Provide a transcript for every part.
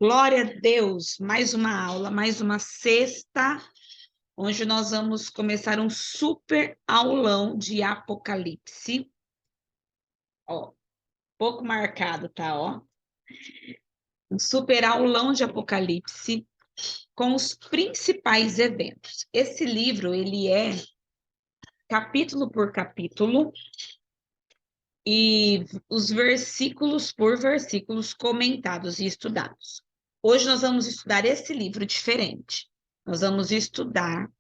Glória a Deus, mais uma aula, mais uma sexta, onde nós vamos começar um super aulão de Apocalipse. Ó, pouco marcado, tá, ó. Um super aulão de Apocalipse com os principais eventos. Esse livro, ele é capítulo por capítulo e os versículos por versículos comentados e estudados. Hoje nós vamos estudar esse livro diferente. Nós vamos estudar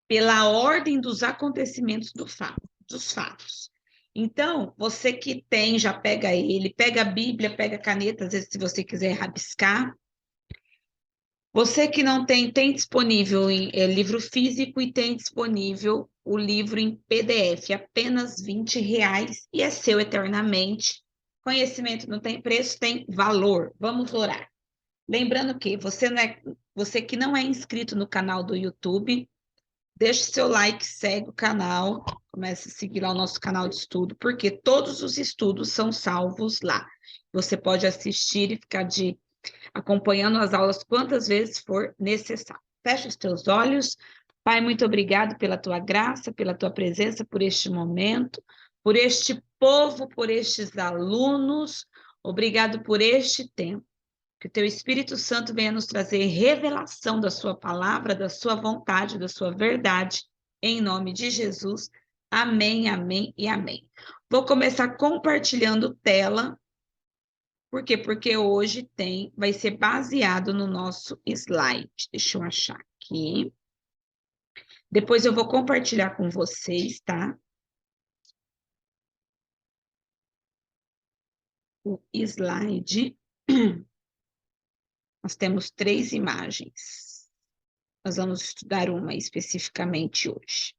pela ordem dos acontecimentos dos fatos. Então, você que tem, já pega ele, pega a Bíblia, pega a caneta, às vezes se você quiser rabiscar. Você que não tem, tem disponível livro físico e tem disponível o livro em PDF, apenas R$ 20 e é seu eternamente. Conhecimento não tem preço, tem valor. Vamos orar. Lembrando que você que não é inscrito no canal do YouTube, deixe seu like, segue o canal, comece a seguir lá o nosso canal de estudo, porque todos os estudos são salvos lá. Você pode assistir e ficar acompanhando as aulas quantas vezes for necessário. Feche os teus olhos. Pai, muito obrigado pela tua graça, pela tua presença, por este momento, por este povo, por estes alunos. Obrigado por este tempo. Que o teu Espírito Santo venha nos trazer revelação da sua palavra, da sua vontade, da sua verdade, em nome de Jesus. Amém, amém e amém. Vou começar compartilhando tela. Por quê? Porque hoje vai ser baseado no nosso slide. Deixa eu achar aqui. Depois eu vou compartilhar com vocês, tá? O slide. Nós temos 3 imagens. Nós vamos estudar uma especificamente hoje.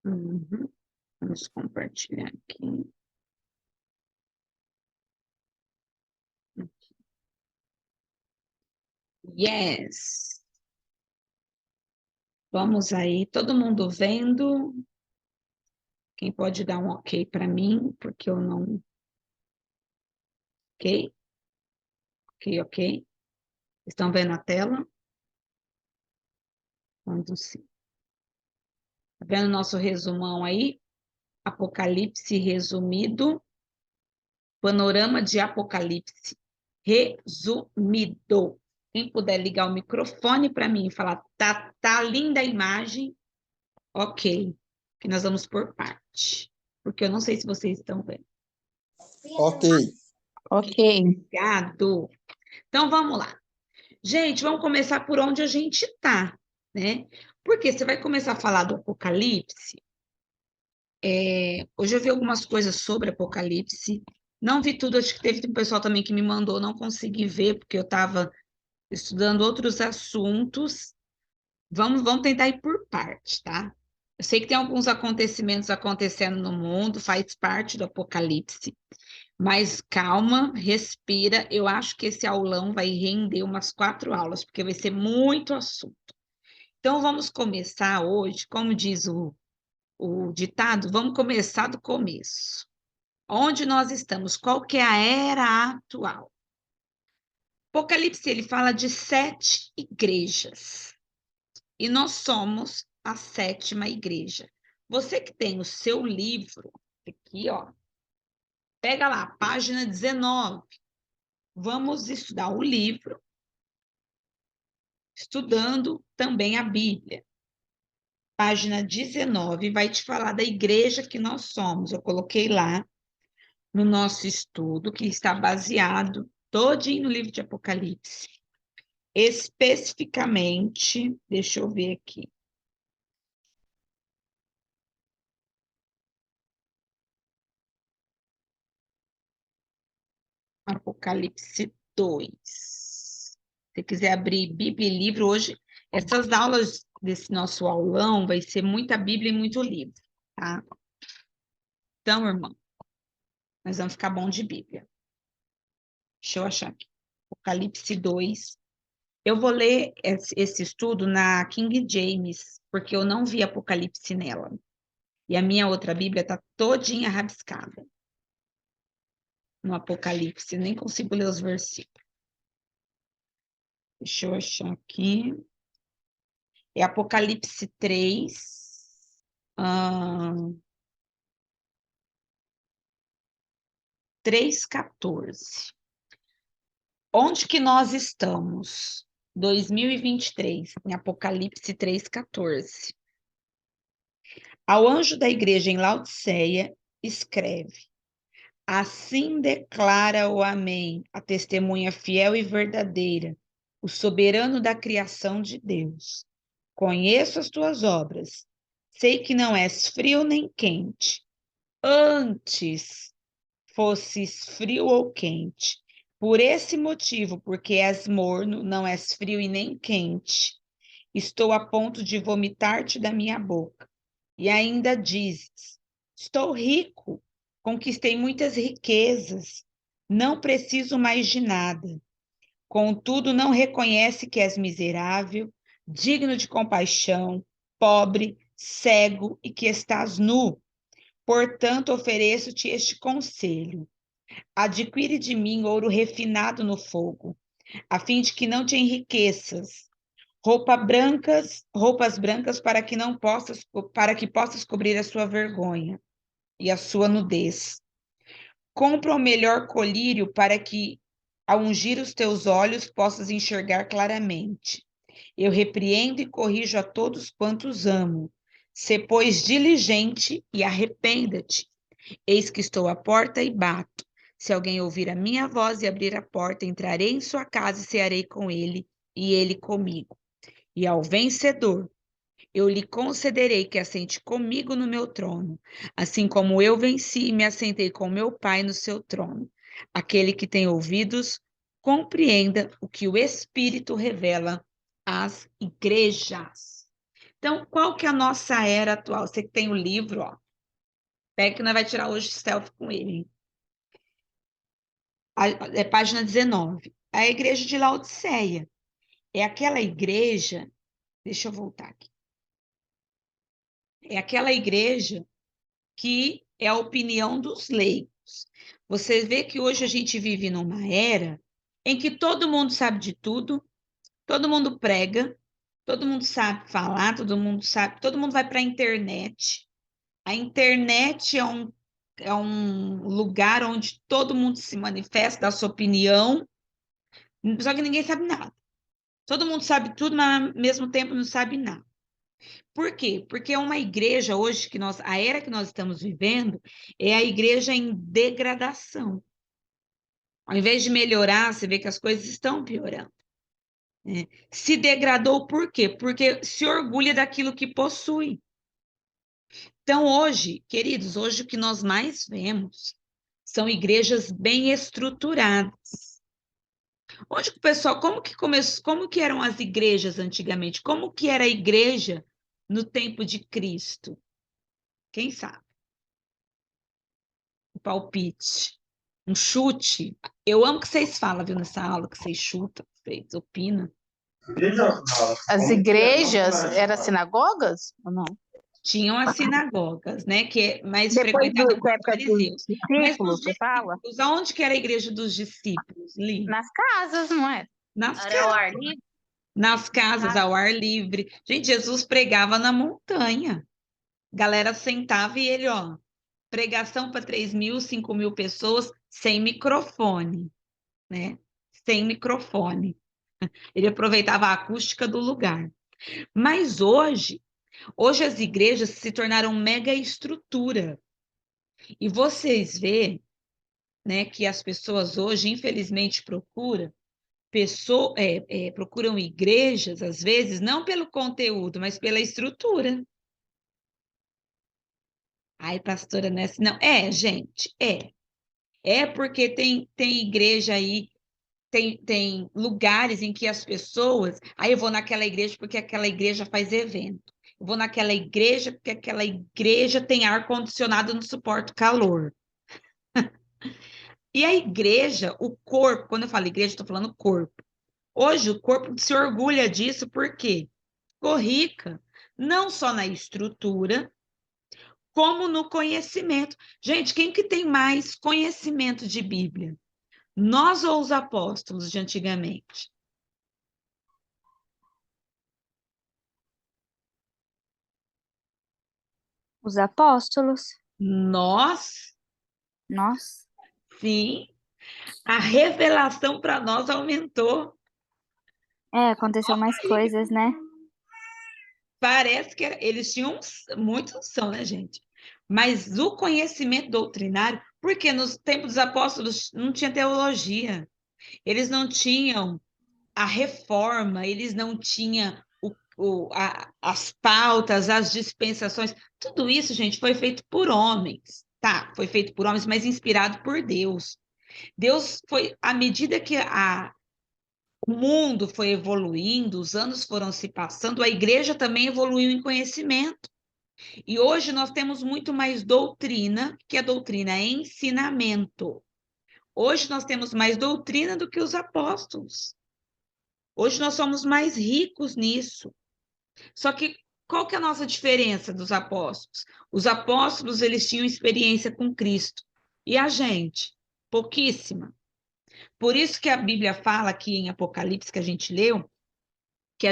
Uhum. Vamos compartilhar aqui. Yes! Vamos aí, todo mundo vendo? Quem pode dar um ok para mim, porque eu não... Ok? Ok, ok. Estão vendo a tela? Vamos sim. Tá vendo o nosso resumão aí? Apocalipse resumido. Panorama de Apocalipse resumido. Quem puder ligar o microfone para mim e falar, tá linda a imagem, ok. Que nós vamos por parte. Porque eu não sei se vocês estão vendo. Ok. Ok. Obrigado. Então, vamos lá. Gente, vamos começar por onde a gente está, né? Porque você vai começar a falar do Apocalipse. Hoje eu vi algumas coisas sobre Apocalipse. Não vi tudo, acho que teve um pessoal também que me mandou, não consegui ver, porque eu estava estudando outros assuntos. Vamos tentar ir por parte, tá? Eu sei que tem alguns acontecimentos acontecendo no mundo, faz parte do Apocalipse. Mas calma, respira. Eu acho que esse aulão vai render umas 4 aulas, porque vai ser muito assunto. Então, vamos começar hoje, como diz o ditado, vamos começar do começo. Onde nós estamos? Qual que é a era atual? Apocalipse, ele fala de 7 igrejas. E nós somos a 7ª igreja. Você que tem o seu livro, aqui, ó, pega lá, página 19. Vamos estudar o livro, estudando também a Bíblia. Página 19 vai te falar da igreja que nós somos. Eu coloquei lá no nosso estudo, que está baseado todinho no livro de Apocalipse. Especificamente, deixa eu ver aqui. Apocalipse 2. Se você quiser abrir Bíblia e livro, hoje, essas aulas desse nosso aulão vai ser muita Bíblia e muito livro, tá? Então, irmão, nós vamos ficar bom de Bíblia. Deixa eu achar aqui. Apocalipse 2. Eu vou ler esse estudo na King James, porque eu não vi Apocalipse nela. E a minha outra Bíblia está todinha rabiscada no Apocalipse, nem consigo ler os versículos. Deixa eu achar aqui. É Apocalipse 3, 3:14. Onde que nós estamos? 2023, em Apocalipse 3:14. Ao anjo da igreja em Laodiceia, escreve: assim declara o Amém, a testemunha fiel e verdadeira, o soberano da criação de Deus. Conheço as tuas obras, sei que não és frio nem quente. Antes fosses frio ou quente. Por esse motivo, porque és morno, não és frio e nem quente, estou a ponto de vomitar-te da minha boca. E ainda dizes: estou rico, conquistei muitas riquezas, não preciso mais de nada. Contudo, não reconhece que és miserável, digno de compaixão, pobre, cego e que estás nu. Portanto, ofereço-te este conselho: adquire de mim ouro refinado no fogo, a fim de que não te enriqueças, roupas brancas para que possas cobrir a sua vergonha e a sua nudez. Compra o melhor colírio para que, ao ungir os teus olhos, possas enxergar claramente. Eu repreendo e corrijo a todos quantos amo. Sê, pois, diligente e arrependa-te. Eis que estou à porta e bato. Se alguém ouvir a minha voz e abrir a porta, entrarei em sua casa e cearei com ele, e ele comigo. E ao vencedor, eu lhe concederei que assente comigo no meu trono, assim como eu venci e me assentei com meu Pai no seu trono. Aquele que tem ouvidos, compreenda o que o Espírito revela às igrejas. Então, qual que é a nossa era atual? Você que tem o livro, ó. Pega que nós vai tirar hoje selfie com ele. É página 19. A igreja de Laodiceia. É aquela igreja, deixa eu voltar aqui. É aquela igreja que é a opinião dos leigos. Você vê que hoje a gente vive numa era em que todo mundo sabe de tudo, todo mundo prega, todo mundo sabe falar, todo mundo sabe, todo mundo vai para a internet. A internet é um lugar onde todo mundo se manifesta, dá sua opinião, só que ninguém sabe nada. Todo mundo sabe tudo, mas ao mesmo tempo não sabe nada. Por quê? Porque é uma igreja hoje a era que nós estamos vivendo é a igreja em degradação. Ao invés de melhorar, você vê que as coisas estão piorando, né? Se degradou por quê? Porque se orgulha daquilo que possui. Então, hoje, queridos, hoje o que nós mais vemos são igrejas bem estruturadas. Onde que o pessoal, como que começou, como que eram as igrejas antigamente? Como que era a igreja no tempo de Cristo? Quem sabe? Um palpite, um chute. Eu amo que vocês falam, viu, nessa aula, que vocês chutam, vocês opinam. As igrejas eram sinagogas ou não? Tinham as sinagogas, né, que é mais Depois frequentada da pelos época dos fariseus. Mas os discípulos, você fala? discípulos, aonde que era a igreja dos discípulos, Li? Nas casas, não é? Nas Era ao casas, ar livre? nas casas, ao ar livre. Gente, Jesus pregava na montanha. Galera sentava e ele, ó, pregação para 3.000, 5.000 pessoas, sem microfone, né? Sem microfone. Ele aproveitava a acústica do lugar. Mas hoje as igrejas se tornaram mega estrutura. E vocês vê, né, que as pessoas hoje, infelizmente, procuram igrejas, às vezes, não pelo conteúdo, mas pela estrutura. Ai, pastora, não é assim, não. Gente, é. É porque tem igreja aí, tem lugares em que as pessoas. Aí eu vou naquela igreja porque aquela igreja faz evento. Eu vou naquela igreja porque aquela igreja tem ar-condicionado, não suporta o calor. E a igreja, o corpo, quando eu falo igreja, estou falando corpo. Hoje o corpo se orgulha disso porque ficou rica, não só na estrutura, como no conhecimento. Gente, quem que tem mais conhecimento de Bíblia? Nós ou os apóstolos de antigamente? Os apóstolos. Nós, Nossa. sim. A revelação para nós aumentou. Aconteceu mais coisas, né? Parece que eles tinham muita unção, né, gente? Mas o conhecimento doutrinário, porque nos tempos dos apóstolos não tinha teologia, eles não tinham a reforma, eles não tinham as pautas, as dispensações, tudo isso, gente, foi feito por homens, tá? Foi feito por homens, mas inspirado por Deus. Deus foi, à medida que o mundo foi evoluindo, os anos foram se passando, a igreja também evoluiu em conhecimento. E hoje nós temos muito mais doutrina, que a doutrina é ensinamento. Hoje nós temos mais doutrina do que os apóstolos. Hoje nós somos mais ricos nisso. Só que qual que é a nossa diferença dos apóstolos? Os apóstolos, eles tinham experiência com Cristo. E a gente? Pouquíssima. Por isso que a Bíblia fala aqui em Apocalipse, que a gente leu, que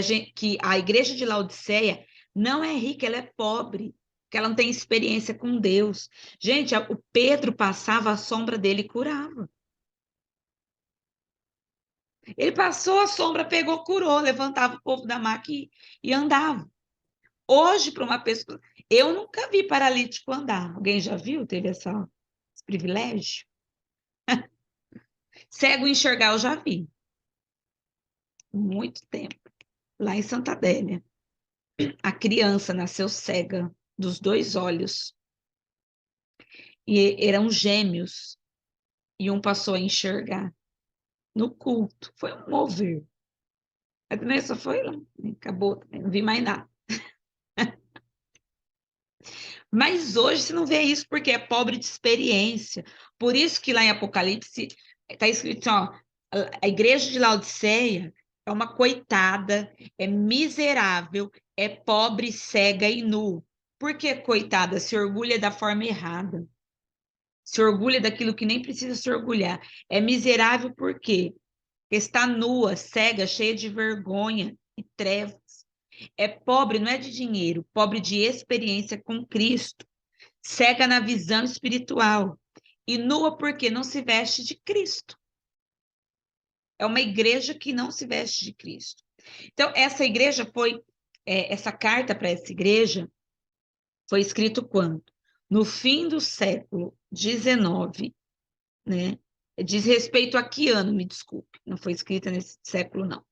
a igreja de Laodiceia não é rica, ela é pobre, que ela não tem experiência com Deus. Gente, o Pedro passava a sombra dele e curava. Ele passou a sombra, pegou, curou, levantava o povo da maca e andava. Hoje, para uma pessoa... Eu nunca vi paralítico andar. Alguém já viu? Teve esse privilégio? Cego enxergar, eu já vi. Muito tempo. Lá em Santa Adélia. A criança nasceu cega dos 2 olhos. E eram gêmeos. E um passou a enxergar no culto. Foi um mover. A criança foi lá, acabou, não vi mais nada. Mas hoje você não vê isso porque é pobre de experiência. Por isso que lá em Apocalipse está escrito assim, ó, a igreja de Laodiceia é uma coitada, é miserável, é pobre, cega e nu. Por que coitada? Se orgulha da forma errada. Se orgulha daquilo que nem precisa se orgulhar. É miserável por quê? Está nua, cega, cheia de vergonha e trevas. É pobre, não é de dinheiro, pobre de experiência com Cristo. Cega na visão espiritual. E nua porque não se veste de Cristo. É uma igreja que não se veste de Cristo. Então, essa igreja foi, essa carta para essa igreja foi escrito quando? No fim do século XIX, né? Diz respeito a que ano, me desculpe, não foi escrita nesse século, não.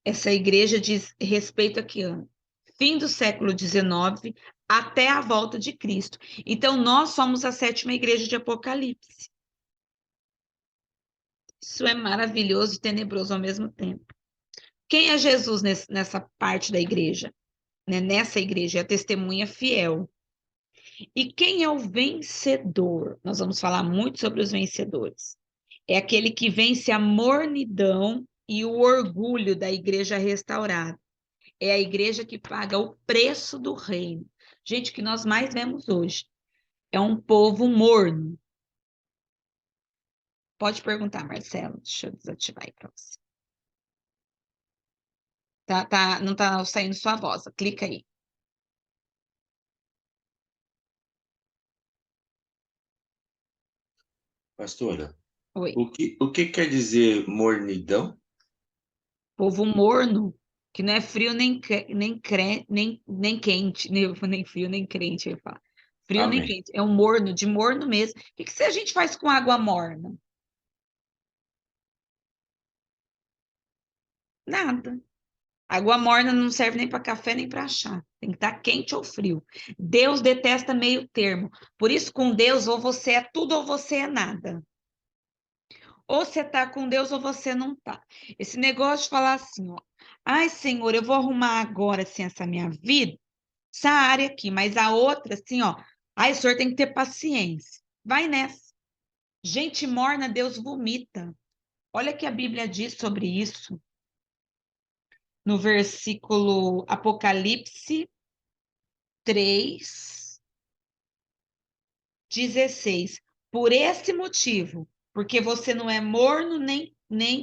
Essa igreja diz respeito a que ano? Fim do século XIX até a volta de Cristo. Então, nós somos a 7ª igreja de Apocalipse. Isso é maravilhoso e tenebroso ao mesmo tempo. Quem é Jesus nessa parte da igreja? Né? Nessa igreja, é a testemunha fiel. E quem é o vencedor? Nós vamos falar muito sobre os vencedores. É aquele que vence a mornidão e o orgulho da igreja restaurada. É a igreja que paga o preço do reino. Gente, o que nós mais vemos hoje é um povo morno. Pode perguntar, Marcelo. Deixa eu desativar aí para você. Não está saindo sua voz. Clica aí. Pastora, Oi. o que quer dizer mornidão? Povo morno, que não é frio nem quente, nem frio nem crente, eu ia falar. Frio nem Amém. quente, é um morno, de morno mesmo. O que a gente faz com água morna? Nada. Água morna não serve nem para café nem para chá. Tem que estar quente ou frio. Deus detesta meio termo. Por isso, com Deus, ou você é tudo ou você é nada. Ou você está com Deus ou você não está. Esse negócio de falar assim, ó. Ai, Senhor, eu vou arrumar agora assim, essa minha vida, essa área aqui, mas a outra, assim, ó. Ai, o senhor tem que ter paciência. Vai nessa. Gente morna, Deus vomita. Olha o que a Bíblia diz sobre isso. no versículo Apocalipse 3:16. Por esse motivo, porque você não é morno nem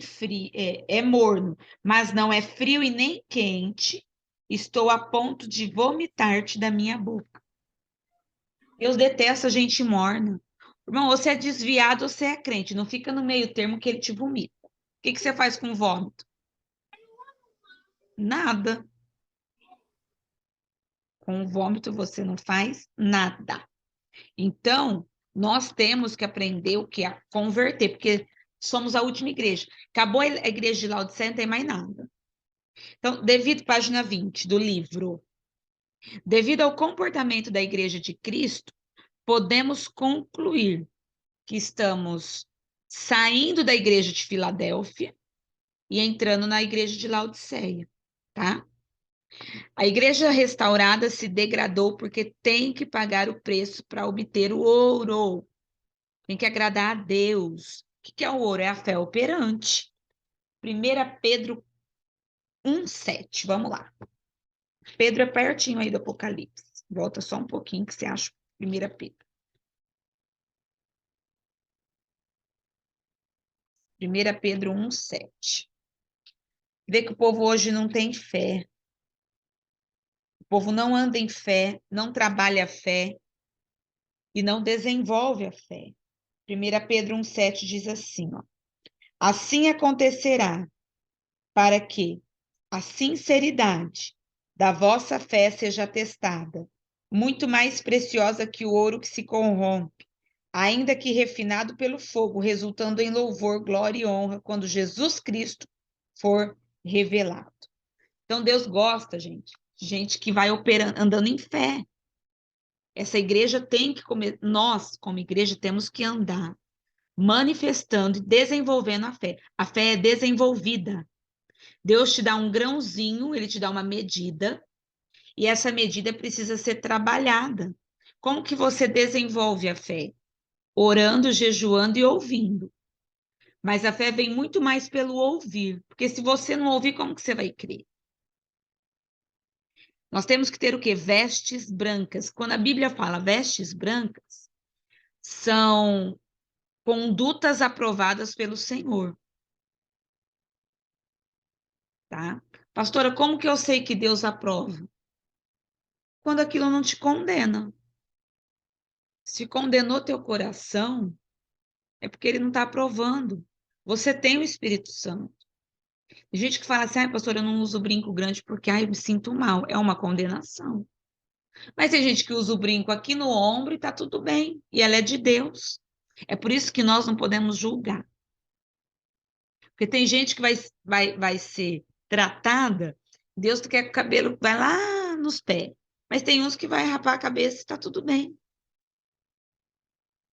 frio, é morno, mas não é frio e nem quente, estou a ponto de vomitar-te da minha boca. Deus detesta gente morna. Irmão, ou você é desviado ou você é crente. Não fica no meio termo que ele te vomita. O que você faz com o vômito? Nada. Com o vômito você não faz nada. Então, nós temos que aprender o que? A converter, porque somos a última igreja. Acabou a igreja de Laodiceia, não tem mais nada. Então, página 20 do livro. Devido ao comportamento da igreja de Cristo, podemos concluir que estamos saindo da igreja de Filadélfia e entrando na igreja de Laodiceia, tá? A igreja restaurada se degradou porque tem que pagar o preço para obter o ouro. Tem que agradar a Deus. O que é o ouro? É a fé operante. 1 Pedro 1:7. Vamos lá. Pedro é pertinho aí do Apocalipse. Volta só um pouquinho que você acha 1 Pedro. 1 Pedro 1:7. Vê que o povo hoje não tem fé. O povo não anda em fé, não trabalha a fé e não desenvolve a fé. 1 Pedro 1:7 diz assim, ó. Assim acontecerá para que a sinceridade da vossa fé seja testada, muito mais preciosa que o ouro que se corrompe, ainda que refinado pelo fogo, resultando em louvor, glória e honra quando Jesus Cristo for revelado. Então Deus gosta, gente, de gente que vai operando, andando em fé. Essa igreja tem que nós, como igreja, temos que andar manifestando e desenvolvendo a fé. A fé é desenvolvida. Deus te dá um grãozinho, ele te dá uma medida, e essa medida precisa ser trabalhada. Como que você desenvolve a fé? Orando, jejuando e ouvindo. Mas a fé vem muito mais pelo ouvir, porque se você não ouvir, como que você vai crer? Nós temos que ter o quê? Vestes brancas. Quando a Bíblia fala vestes brancas, são condutas aprovadas pelo Senhor, tá? Pastora, como que eu sei que Deus aprova? Quando aquilo não te condena. Se condenou teu coração, é porque ele não está aprovando. Você tem o Espírito Santo. Tem gente que fala assim, pastor, eu não uso brinco grande porque eu me sinto mal. É uma condenação. Mas tem gente que usa o brinco aqui no ombro e está tudo bem. E ela é de Deus. É por isso que nós não podemos julgar. Porque tem gente que vai ser tratada, Deus quer que o cabelo vai lá nos pés. Mas tem uns que vai rapar a cabeça e está tudo bem.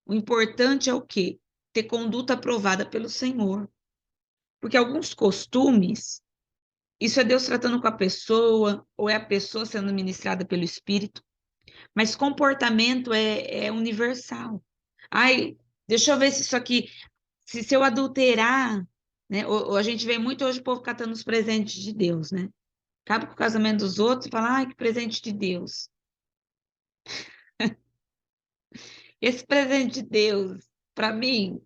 O importante é o quê? Ter conduta aprovada pelo Senhor. Porque alguns costumes, isso é Deus tratando com a pessoa, ou é a pessoa sendo ministrada pelo Espírito, mas comportamento é universal. Ai, deixa eu ver se isso aqui, se eu adulterar, né? Ou a gente vê muito hoje o povo catando os presentes de Deus, né? Acaba com o casamento dos outros e fala, ai, que presente de Deus. Esse presente de Deus, para mim,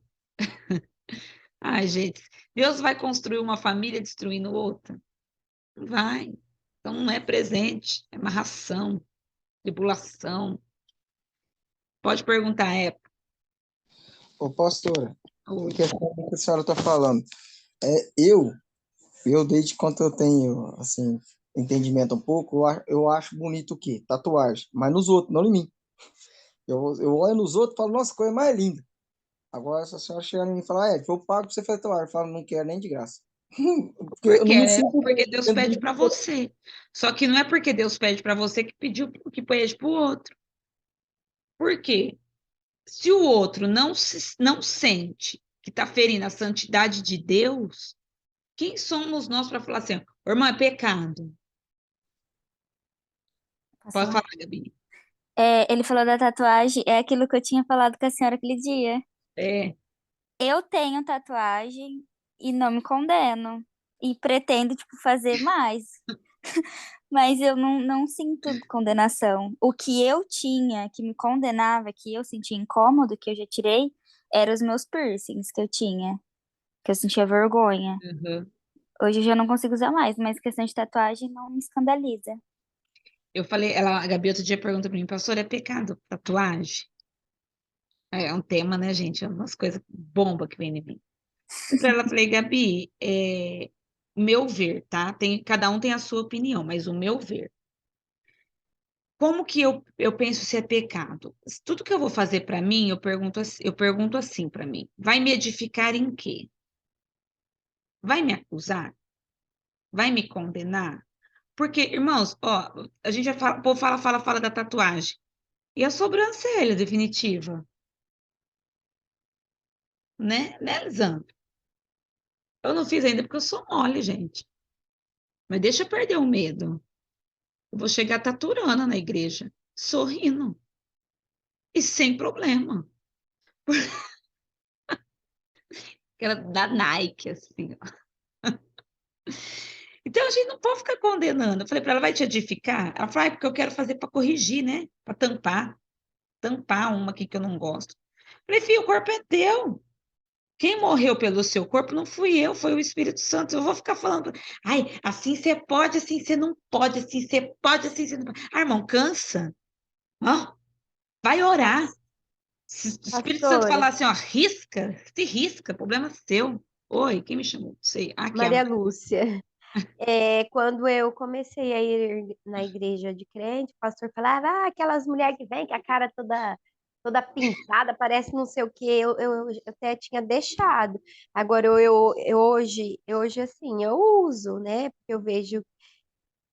ai, gente, Deus vai construir uma família destruindo outra? Não vai. Então não é presente, é amarração, tribulação. Pode perguntar, Ô, pastora, Oi. em questão do que a senhora está falando, eu desde quando eu tenho, assim, entendimento um pouco, eu acho bonito o quê? Tatuagem, mas nos outros, não em mim. Eu olho nos outros e falo, nossa, coisa mais linda. Agora, se a senhora chegar em mim e falar, eu pago pra você fazer tatuagem, eu falo, não quero nem de graça. Porque eu Porque não me é sinto porque Deus pede bem. para você. Só que não é porque Deus pede para você que pediu que pede para o outro. Por quê? Se o outro não sente que está ferindo a santidade de Deus, quem somos nós para falar assim, irmão, é pecado? Posso Pode falar? falar, Gabi. Ele falou da tatuagem, é aquilo que eu tinha falado com a senhora aquele dia. É, Eu tenho tatuagem e não me condeno. e pretendo, tipo, fazer mais. Mas eu não sinto condenação. O que eu tinha, que me condenava, que eu sentia incômodo, que eu já tirei, eram os meus piercings que eu tinha, que eu sentia vergonha. Uhum. Hoje eu já não consigo usar mais, mas questão de tatuagem não me escandaliza. Eu falei, a Gabi outro dia pergunta pra mim, pastor, é pecado tatuagem? É um tema, né, gente? É umas coisas bomba que vem em mim. E pra ela, falei, Gabi, o meu ver, tá? Cada um tem a sua opinião, mas o meu ver. Como que eu penso se é pecado? Tudo que eu vou fazer para mim, eu pergunto assim para mim. Vai me edificar em quê? Vai me acusar? Vai me condenar? Porque, irmãos, ó, a gente já fala, o povo fala da tatuagem. E a sobrancelha definitiva, né? Né, Lisandro? Eu não fiz ainda porque eu sou mole, gente. Mas deixa eu perder o medo. Eu vou chegar taturana na igreja, sorrindo e sem problema. Aquela da Nike, assim. Então a gente não pode ficar condenando. Eu falei para ela, vai te edificar? Ela falou, porque eu quero fazer para corrigir, né? Para tampar uma aqui que eu não gosto. Eu falei, filho, o corpo é teu. Quem morreu pelo seu corpo não fui eu, foi o Espírito Santo. Eu vou ficar falando, ai, assim você pode, assim você não pode, assim você pode, assim você não pode. Ah, irmão, cansa. Ó, vai orar. Se o Espírito Santo Pastora, falar assim, ó, risca, se risca, problema seu. Oi, quem me chamou? Sei. Ah, aqui é a Maria Lúcia, quando eu comecei a ir na igreja de crente, o pastor falava, aquelas mulheres que vêm com a cara toda pintada, parece não sei o quê, eu até tinha deixado. Agora, hoje, assim, eu uso, né? Porque eu vejo,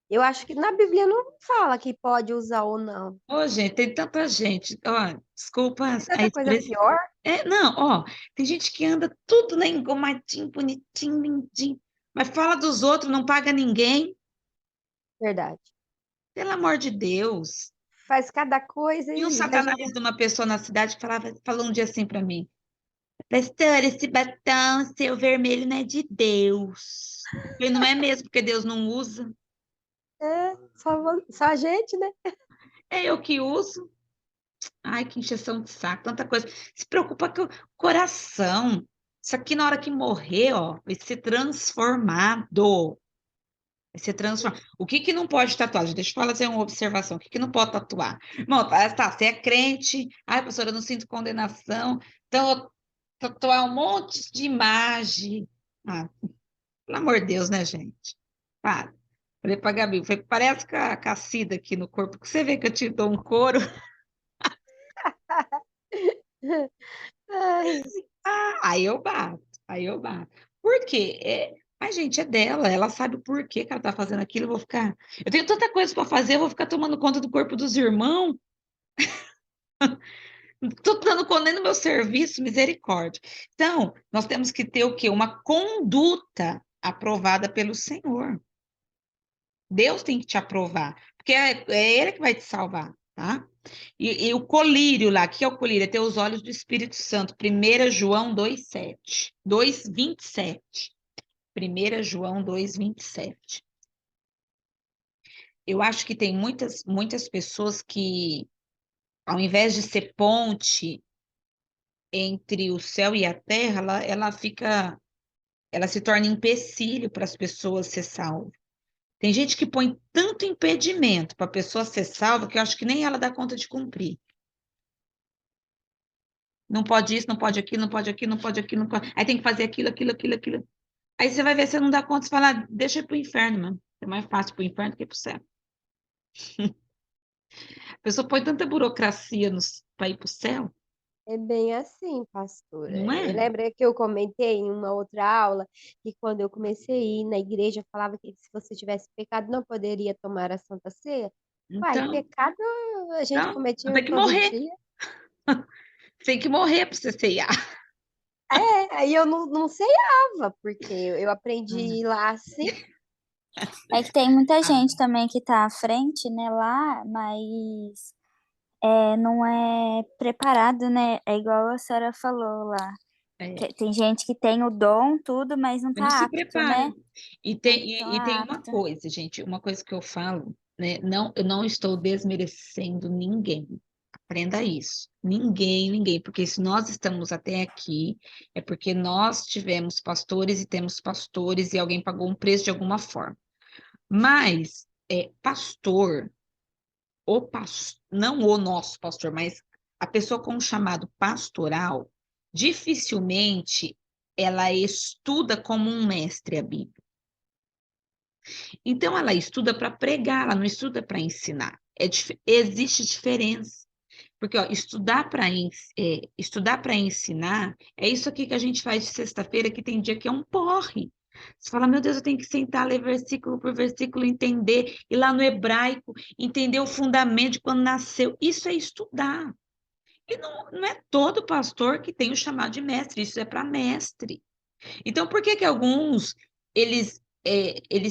eu acho que na Bíblia não fala que pode usar ou não. Ô, gente, tem tanta gente. Ó, desculpa Tem a tanta coisa expressão. pior, Não, ó, tem gente que anda tudo, né, engomadinho, bonitinho, lindinho, mas fala dos outros, não paga ninguém. verdade. Pelo amor de Deus. Faz cada coisa Tinha um e vai satanás jogar. de uma pessoa na cidade que falou um dia assim para mim: Pastor, esse batom seu vermelho não é de Deus. Eu falei, não é mesmo, porque Deus não usa. Só a gente, né? É eu que uso. Ai, que encheção de saco, tanta coisa. Se preocupa com o coração. Isso aqui, na hora que morrer, ó, vai ser transformado. Vai ser transformado. O que que não pode tatuar? Deixa eu fazer uma observação. O que que não pode tatuar? Irmão, você é crente. Ai, professora, eu não sinto condenação. Então, eu tatuar um monte de imagem. Ah, pelo amor de Deus, né, gente? Para. Falei pra Gabi, falei, parece com a Cida aqui no corpo, que você vê que eu te dou um couro. Ai, Aí eu bato, aí eu bato. Por quê? Mas, gente, é dela, ela sabe o porquê que ela tá fazendo aquilo, eu vou ficar... Eu tenho tanta coisa para fazer, eu vou ficar tomando conta do corpo dos irmãos, tô dando conta no meu serviço, misericórdia. Então, nós temos que ter o quê? Uma conduta aprovada pelo Senhor. Deus tem que te aprovar, porque é Ele que vai te salvar, tá? E o colírio lá, o que é o colírio? É ter os olhos do Espírito Santo. 1 João 2,7. 2,27. 1 João 2,27. Eu acho que tem muitas pessoas que, ao invés de ser ponte entre o céu e a terra, ela se torna empecilho para as pessoas ser salvas. Tem gente que põe tanto impedimento para a pessoa ser salva que eu acho que nem ela dá conta de cumprir. Não pode isso, não pode aquilo, não pode aquilo, não pode aquilo, não pode... Aí tem que fazer aquilo, aquilo, aquilo, aquilo. Aí você vai ver, você não dá conta, você fala, deixa eu ir pro inferno, mano. É mais fácil pro inferno do que pro céu. A pessoa põe tanta burocracia para ir pro céu, é bem assim, pastora. não é? Lembra que eu comentei em uma outra aula que quando eu comecei a ir na igreja, falava que se você tivesse pecado, não poderia tomar a Santa Ceia? Uai, Então, pecado a gente então, cometia tem que todo morrer. dia. Tem que morrer para você ceiar. Aí eu não ceiava, porque eu aprendi lá assim. É que tem muita Ah, gente também que tá à frente, né, lá, mas não é preparado, né? É igual a senhora falou lá. Tem gente que tem o dom, tudo, mas não Mas não tá se apto, prepara. né? E Não tem, tão e tem uma apta. coisa, gente, uma coisa que eu falo, né? Não, eu não estou desmerecendo ninguém. Aprenda isso. Ninguém, porque se nós estamos até aqui, é porque nós tivemos pastores e temos pastores e alguém pagou um preço de alguma forma. Mas pastor, não o nosso pastor, mas a pessoa com o chamado pastoral, dificilmente ela estuda como um mestre a Bíblia. Então, ela estuda para pregar, ela não estuda para ensinar. Existe diferença. Porque ó, estudar para ensinar é isso aqui que a gente faz de sexta-feira, que tem dia que é um porre. Você fala, meu Deus, eu tenho que sentar, ler versículo por versículo, entender, ir lá no hebraico, entender o fundamento de quando nasceu. Isso é estudar. E não é todo pastor que tem o chamado de mestre, isso é para mestre. Então, por que que alguns, eles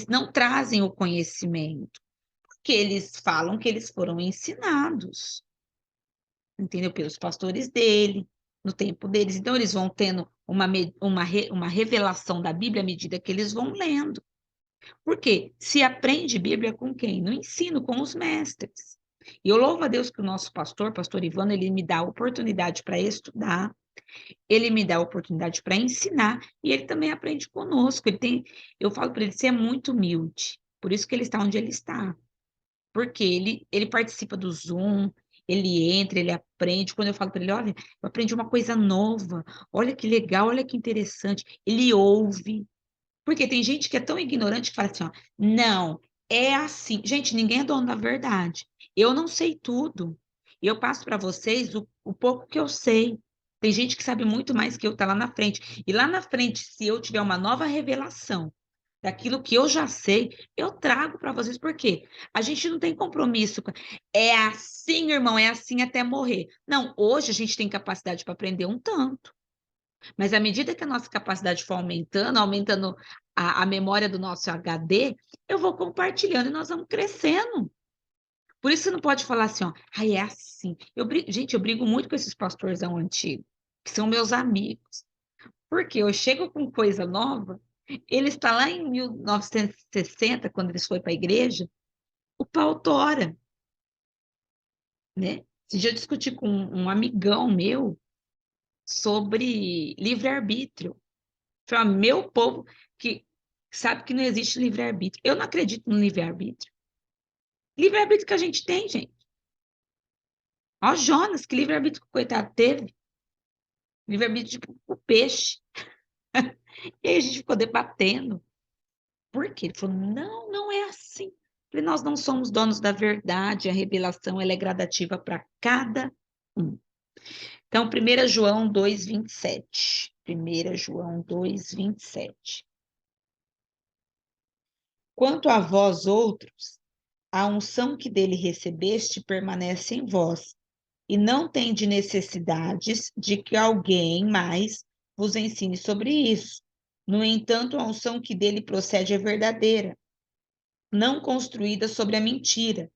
não trazem o conhecimento? Porque eles falam que eles foram ensinados, entendeu? Pelos pastores dele, no tempo deles. Então, eles vão tendo uma revelação da Bíblia à medida que eles vão lendo. Por quê? Se aprende Bíblia com quem? No ensino, com os mestres. E eu louvo a Deus que o nosso pastor Ivano, ele me dá a oportunidade para estudar, ele me dá a oportunidade para ensinar, e ele também aprende conosco. Eu falo para ele, você é muito humilde, por isso que ele está onde ele está. Porque ele participa do Zoom, ele entra, ele aprende. Quando eu falo para ele, olha, eu aprendi uma coisa nova, olha que legal, olha que interessante. Ele ouve. Porque tem gente que é tão ignorante que fala assim, ó, não, é assim. Gente, ninguém é dono da verdade. Eu não sei tudo. Eu passo para vocês o pouco que eu sei. Tem gente que sabe muito mais que eu, tá lá na frente. E lá na frente, se eu tiver uma nova revelação daquilo que eu já sei, eu trago para vocês. Por quê? A gente não tem compromisso. É assim, irmão, é assim até morrer. Não, hoje a gente tem capacidade para aprender um tanto. Mas à medida que a nossa capacidade for aumentando a memória do nosso HD, eu vou compartilhando e nós vamos crescendo. Por isso você não pode falar assim, ó, é assim. Gente, eu brigo muito com esses pastorzão antigos, que são meus amigos. Porque eu chego com coisa nova, ele está lá em 1960, quando eles foram para a igreja, o pau tora, né? Esse dia eu discuti com um amigão meu sobre livre-arbítrio. Falei, meu povo que sabe que não existe livre-arbítrio. Eu não acredito no livre-arbítrio. Livre-arbítrio que a gente tem, gente. Ó, Jonas, que livre-arbítrio que o coitado teve. Livre-arbítrio tipo o peixe. E aí a gente ficou debatendo. Por quê? Ele falou, não, não é assim. Falei, nós não somos donos da verdade, a revelação ela é gradativa para cada um. Então, 1 João 2:27. 1 João 2:27. Quanto a vós outros, a unção que dele recebeste permanece em vós, e não tendes necessidades de que alguém mais vos ensine sobre isso. No entanto, a unção que dele procede é verdadeira, não construída sobre a mentira,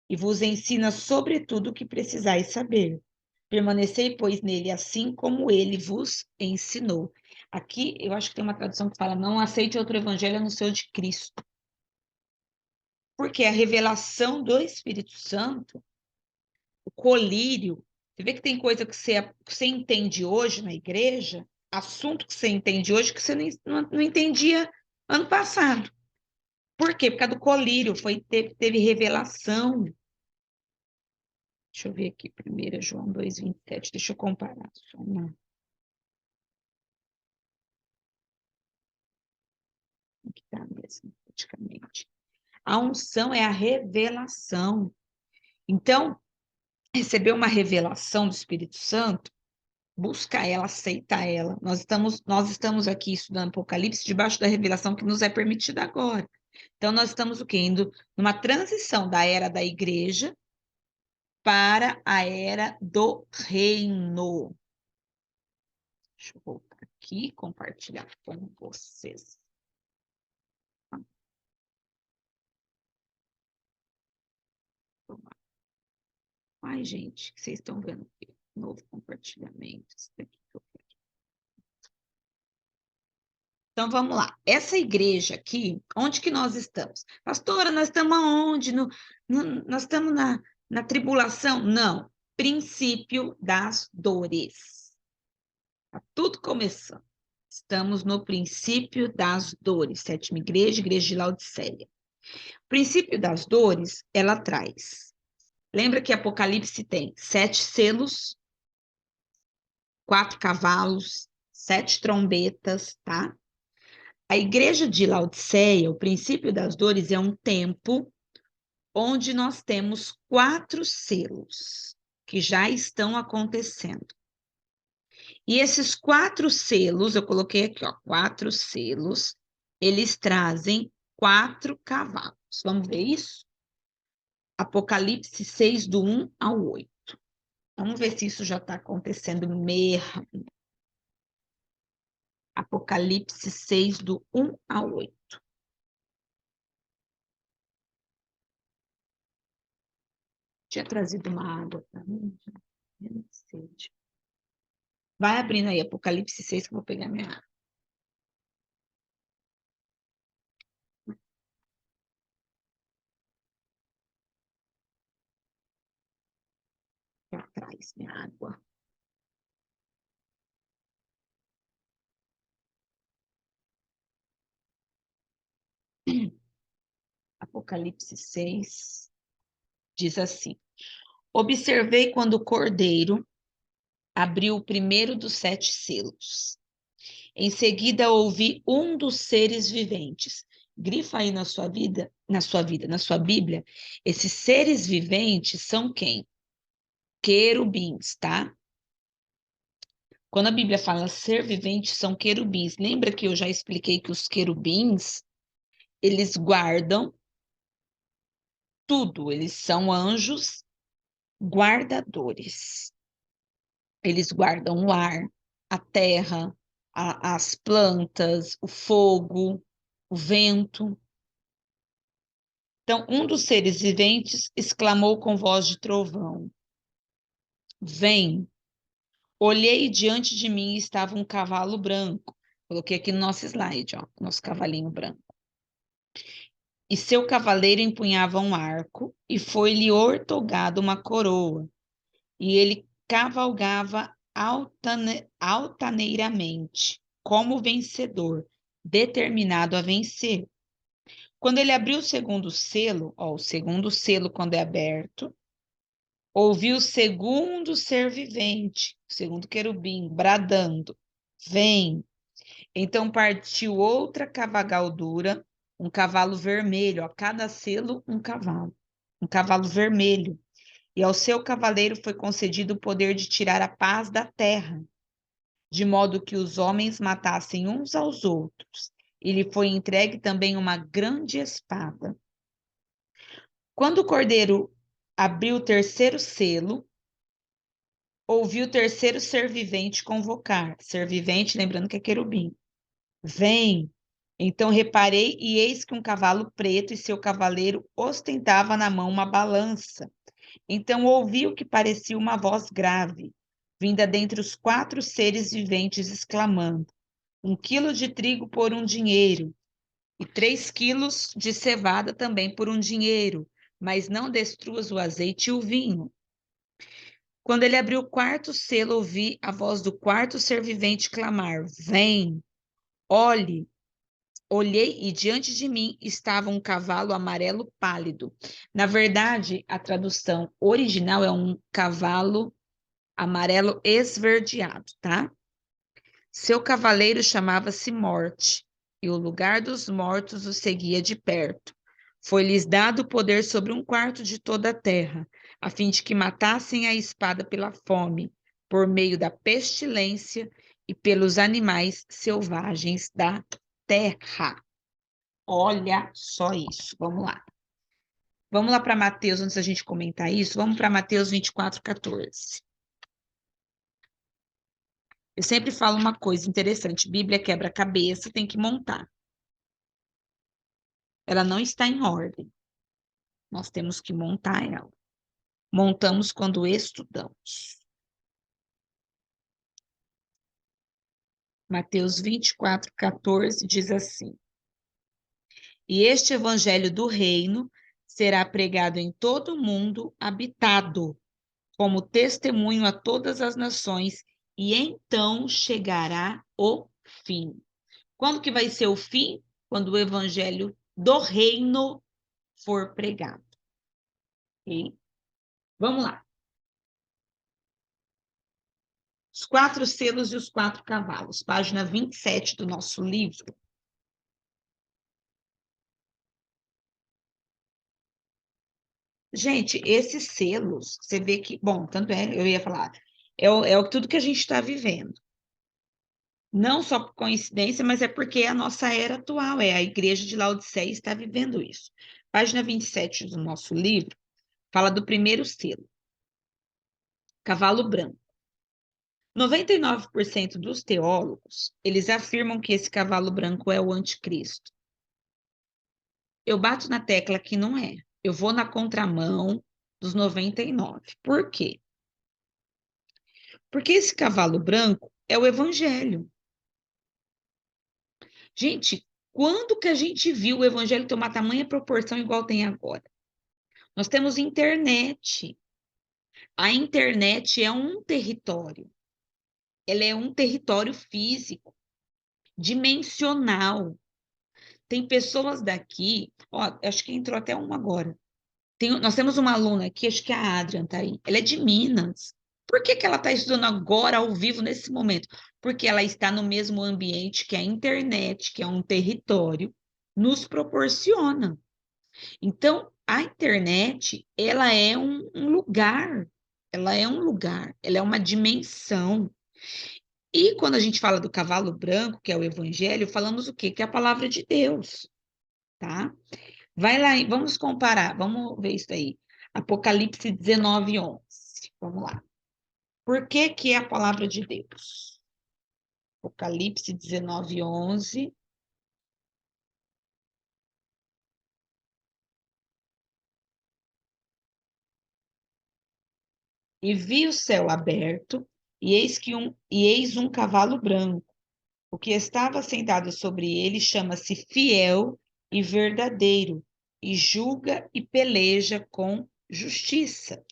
e vos ensina sobre tudo o que precisais saber. Permanecei, pois, nele, assim como ele vos ensinou. Aqui, eu acho que tem uma tradução que fala, não aceite outro evangelho a não ser o de Cristo. Porque a revelação do Espírito Santo, o colírio, você vê que tem coisa que você entende hoje na igreja, assunto que você entende hoje que você não entendia ano passado. Por quê? Por causa do colírio, teve revelação. Deixa eu ver aqui, 1 João 2:27, deixa eu comparar. Só uma. Aqui está mesmo, praticamente. A unção é a revelação. Então, receber uma revelação do Espírito Santo, busca ela, aceita ela. Nós estamos aqui estudando Apocalipse debaixo da revelação que nos é permitida agora. Então, nós estamos o quê? Indo numa transição da era da igreja para a era do reino. Deixa eu voltar aqui e compartilhar com vocês. Ai, gente, que vocês estão vendo aqui. Novo compartilhamento. Isso daqui que eu quero. Então, vamos lá. Essa igreja aqui, onde que nós estamos? Pastora, nós estamos aonde? Nós estamos na tribulação? Não. Princípio das dores. Está tudo começando. Estamos no princípio das dores. Sétima igreja, igreja de Laodiceia. O princípio das dores, ela traz. Lembra que Apocalipse tem 7 selos, 4 cavalos, 7 trombetas, tá? A igreja de Laodiceia, o princípio das dores, é um tempo onde nós temos 4 selos que já estão acontecendo. E esses 4 selos, eu coloquei aqui, ó, 4 selos, eles trazem 4 cavalos. Vamos ver isso? Apocalipse 6, do 1 ao 8. Vamos ver se isso já está acontecendo mesmo. Apocalipse 6, do 1 ao 8. Tinha trazido uma água para mim. Sede. Vai abrindo aí, Apocalipse 6, que eu vou pegar minha água. Aqui atrás, minha água. Apocalipse 6 diz assim: Observei quando o cordeiro abriu o primeiro dos 7 selos. Em seguida, ouvi um dos seres viventes. Grifa aí na sua Bíblia, esses seres viventes são quem? Querubins, tá? Quando a Bíblia fala ser vivente, são querubins. Lembra que eu já expliquei que os querubins, eles guardam tudo, eles são anjos guardadores. Eles guardam o ar, a terra, as plantas, o fogo, o vento. Então, um dos seres viventes exclamou com voz de trovão: Vem! Olhei e diante de mim estava um cavalo branco. Coloquei aqui no nosso slide, ó, nosso cavalinho branco. E seu cavaleiro empunhava um arco, e foi-lhe outorgada uma coroa. E ele cavalgava altaneiramente, como vencedor, determinado a vencer. Quando ele abriu o segundo selo, ó, o segundo selo, quando é aberto, ouvi o segundo ser vivente, o segundo querubim, bradando: Vem! Então partiu outra cavalgadura, um cavalo vermelho, a cada selo um cavalo vermelho. E ao seu cavaleiro foi concedido o poder de tirar a paz da terra, de modo que os homens matassem uns aos outros. E lhe foi entregue também uma grande espada. Quando o cordeiro abriu o terceiro selo, ouvi o terceiro ser vivente convocar. Ser vivente, lembrando que é querubim. Vem! Então reparei, e eis que um cavalo preto e seu cavaleiro ostentava na mão uma balança. Então ouvi o que parecia uma voz grave, vinda dentre os 4 seres viventes, exclamando: 1 quilo de trigo por 1 dinheiro, e 3 quilos de cevada também por 1 dinheiro, mas não destruas o azeite e o vinho. Quando ele abriu o 4º selo, ouvi a voz do 4º ser vivente clamar: Vem! Olhei e diante de mim estava um cavalo amarelo pálido. Na verdade, a tradução original é um cavalo amarelo esverdeado, tá? Seu cavaleiro chamava-se Morte, e o lugar dos mortos o seguia de perto. Foi-lhes dado o poder sobre 1/4 de toda a terra, a fim de que matassem a espada pela fome, por meio da pestilência e pelos animais selvagens da terra. Olha só isso. Vamos lá. Vamos lá para Mateus, antes da gente comentar isso. Vamos para Mateus 24:14. Eu sempre falo uma coisa interessante. Bíblia quebra-cabeça, tem que montar. Ela não está em ordem. Nós temos que montar ela. Montamos quando estudamos. Mateus 24, 14 diz assim: E este evangelho do reino será pregado em todo o mundo habitado, como testemunho a todas as nações, e então chegará o fim. Quando que vai ser o fim? Quando o evangelho do reino for pregado. Ok? Vamos lá. Os 4 selos e os 4 cavalos, página 27 do nosso livro. Gente, esses selos, você vê que, bom, tanto é, eu ia falar, tudo que a gente está vivendo. Não só por coincidência, mas é porque é a nossa era atual, a igreja de Laodiceia está vivendo isso. Página 27 do nosso livro fala do primeiro selo, cavalo branco. 99% dos teólogos, eles afirmam que esse cavalo branco é o anticristo. Eu bato na tecla que não é. Eu vou na contramão dos 99. Por quê? Porque esse cavalo branco é o evangelho. Gente, quando que a gente viu o evangelho ter uma tamanha proporção igual tem agora? Nós temos internet. A internet é um território. Ela é um território físico, dimensional. Tem pessoas daqui, ó, acho que entrou até uma agora. Nós temos uma aluna aqui, acho que é a Adrian tá aí. Ela é de Minas. Por que que ela está estudando agora, ao vivo, nesse momento? Porque ela está no mesmo ambiente que a internet, que é um território, nos proporciona. Então, a internet, ela é um lugar, ela é um lugar, ela é uma dimensão. E quando a gente fala do cavalo branco, que é o evangelho, falamos o quê? Que é a palavra de Deus, tá? Vai lá, vamos comparar, vamos ver isso aí. Apocalipse 19, 11. Vamos lá. Por que que é a palavra de Deus? Apocalipse 19, 11. E vi o céu aberto, e eis um cavalo branco. O que estava sentado sobre ele chama-se Fiel e Verdadeiro, e julga e peleja com justiça.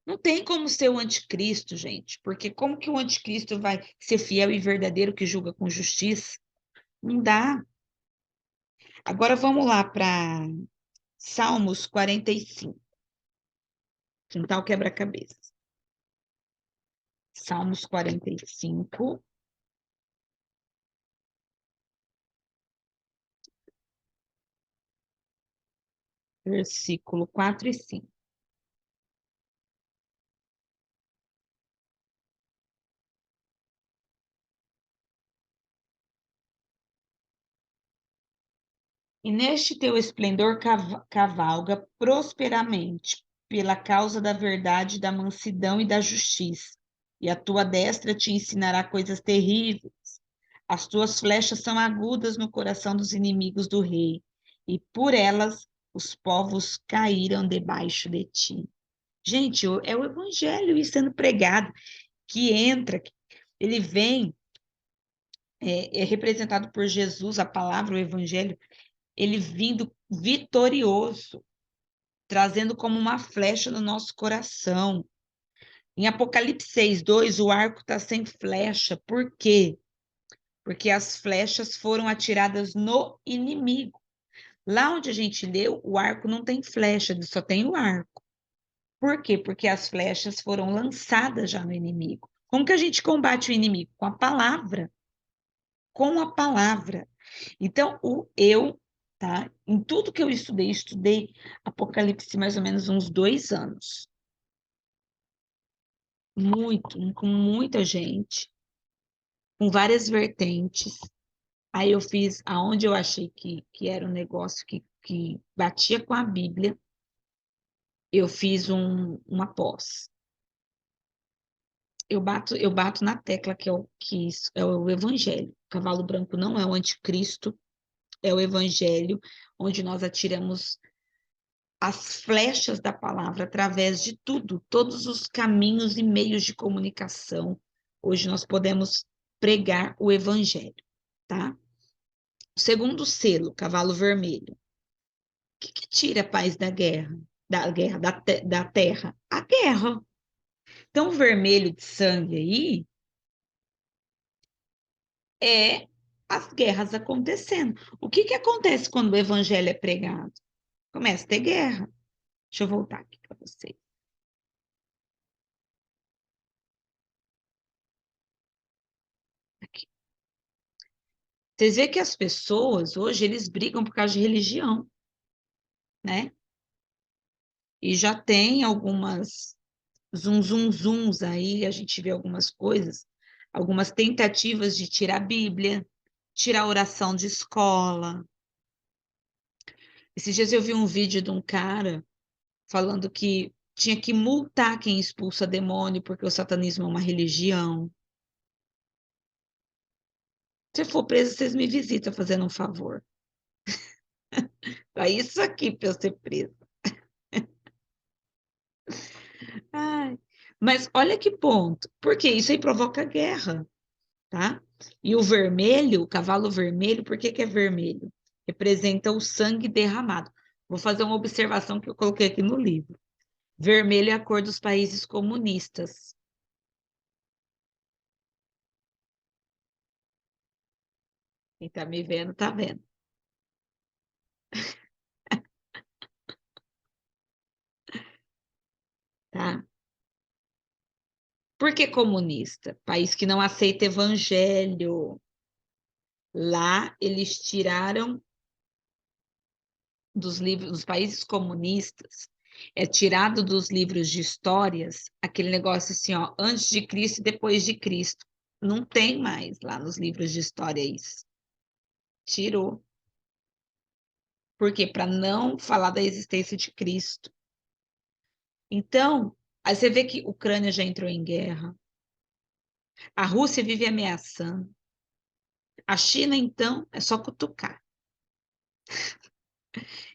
Não tem como ser o anticristo, gente, porque como que o anticristo vai ser fiel e verdadeiro que julga com justiça? Não dá. Agora vamos lá para Salmos 45. Juntar o quebra-cabeça. Salmos 45. Versículo 4 e 5. E neste teu esplendor cavalga prosperamente, pela causa da verdade, da mansidão e da justiça. E a tua destra te ensinará coisas terríveis. As tuas flechas são agudas no coração dos inimigos do rei, e por elas os povos caíram debaixo de ti. Gente, é o evangelho sendo pregado, que entra, ele vem, é representado por Jesus, a palavra, o evangelho, ele vindo vitorioso, trazendo como uma flecha no nosso coração. Em Apocalipse 6:2, o arco está sem flecha. Por quê? Porque as flechas foram atiradas no inimigo. Lá onde a gente leu, o arco não tem flecha, ele só tem o arco. Por quê? Porque as flechas foram lançadas já no inimigo. Como que a gente combate o inimigo? Com a palavra. Com a palavra. Então, tá? Em tudo que eu estudei Apocalipse mais ou menos uns 2 anos. Com muita gente, com várias vertentes. Aí eu fiz aonde eu achei que era um negócio que batia com a Bíblia, eu fiz uma pós. Eu bato na tecla que isso é o evangelho. O cavalo branco não é o anticristo, é o evangelho, onde nós atiramos as flechas da palavra através de tudo, todos os caminhos e meios de comunicação. Hoje nós podemos pregar o evangelho, tá? O segundo selo, cavalo vermelho. O que tira a paz da guerra? Da terra? A guerra. Então, o vermelho de sangue aí é as guerras acontecendo. O que acontece quando o evangelho é pregado? Começa a ter guerra. Deixa eu voltar aqui para vocês. Aqui. Vocês veem que as pessoas, hoje, eles brigam por causa de religião, né? E já tem algumas zuns aí, a gente vê algumas coisas, algumas tentativas de tirar a Bíblia, tirar a oração de escola. Esses dias eu vi um vídeo de um cara falando que tinha que multar quem expulsa demônio, porque o satanismo é uma religião. Se eu for preso, vocês me visitam fazendo um favor. É isso aqui para eu ser preso. Ai, mas olha que ponto. Porque isso aí provoca guerra, tá? E o vermelho, o cavalo vermelho, por que que é vermelho? Representa o sangue derramado. Vou fazer uma observação que eu coloquei aqui no livro. Vermelho é a cor dos países comunistas. Quem tá me vendo, tá vendo. Tá? Por que comunista? País que não aceita evangelho. Lá eles tiraram dos livros, dos países comunistas, é tirado dos livros de histórias aquele negócio assim, ó, antes de Cristo e depois de Cristo. Não tem mais lá nos livros de história isso. Tirou. Por quê? Para não falar da existência de Cristo. Então, aí você vê que a Ucrânia já entrou em guerra. A Rússia vive ameaçando. A China, então, é só cutucar.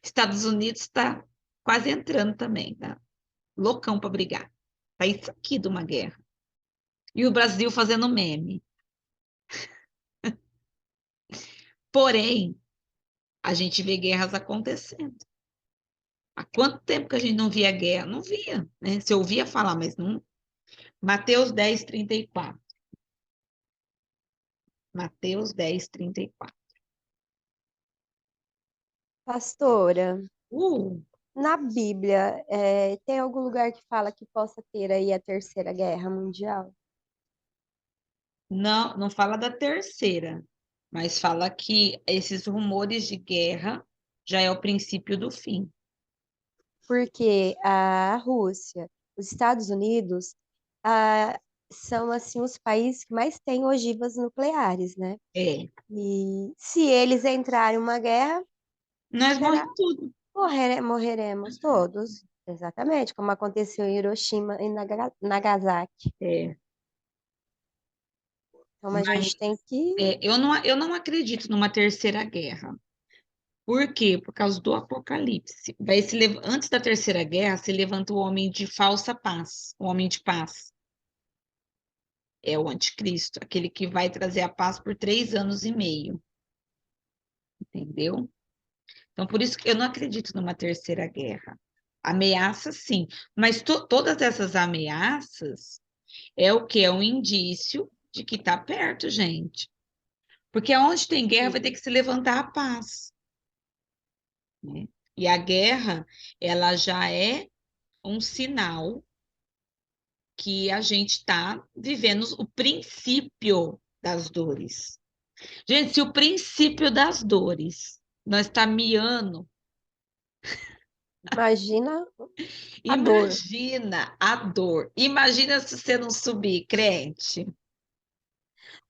Estados Unidos está quase entrando também, tá? Loucão para brigar. Tá isso aqui de uma guerra. E o Brasil fazendo meme. Porém, a gente vê guerras acontecendo. Há quanto tempo que a gente não via guerra? Não via, né? Se ouvia falar, mas não. Mateus 10:34. Mateus 10:34. Pastora, Uh, na Bíblia, tem algum lugar que fala que possa ter aí a Terceira Guerra Mundial? não, não fala da terceira, mas fala que esses rumores de guerra já é o princípio do fim. Porque a Rússia, os Estados Unidos, ah, são assim os países que mais têm ogivas nucleares, né? É, E se eles entrarem em uma guerra, nós será morremos tudo. morreremos todos. Exatamente, como aconteceu em Hiroshima e Nagasaki. É, Então a mas gente tem que. eu não acredito numa terceira guerra. Por quê? Por causa do Apocalipse. Antes da Terceira Guerra, se levanta o homem de falsa paz, o homem de paz. É o anticristo, aquele que vai trazer a paz por 3 anos e meio. Entendeu? Então, por isso que eu não acredito numa Terceira Guerra. Ameaça, sim. Mas todas essas ameaças é o que? É um indício de que está perto, gente. Porque onde tem guerra vai ter que se levantar a paz, né? E a guerra, ela já é um sinal que a gente está vivendo o princípio das dores. Gente, se o princípio das dores nós está miando, Imagina a dor. imagina a dor. Imagina se você não subir, crente.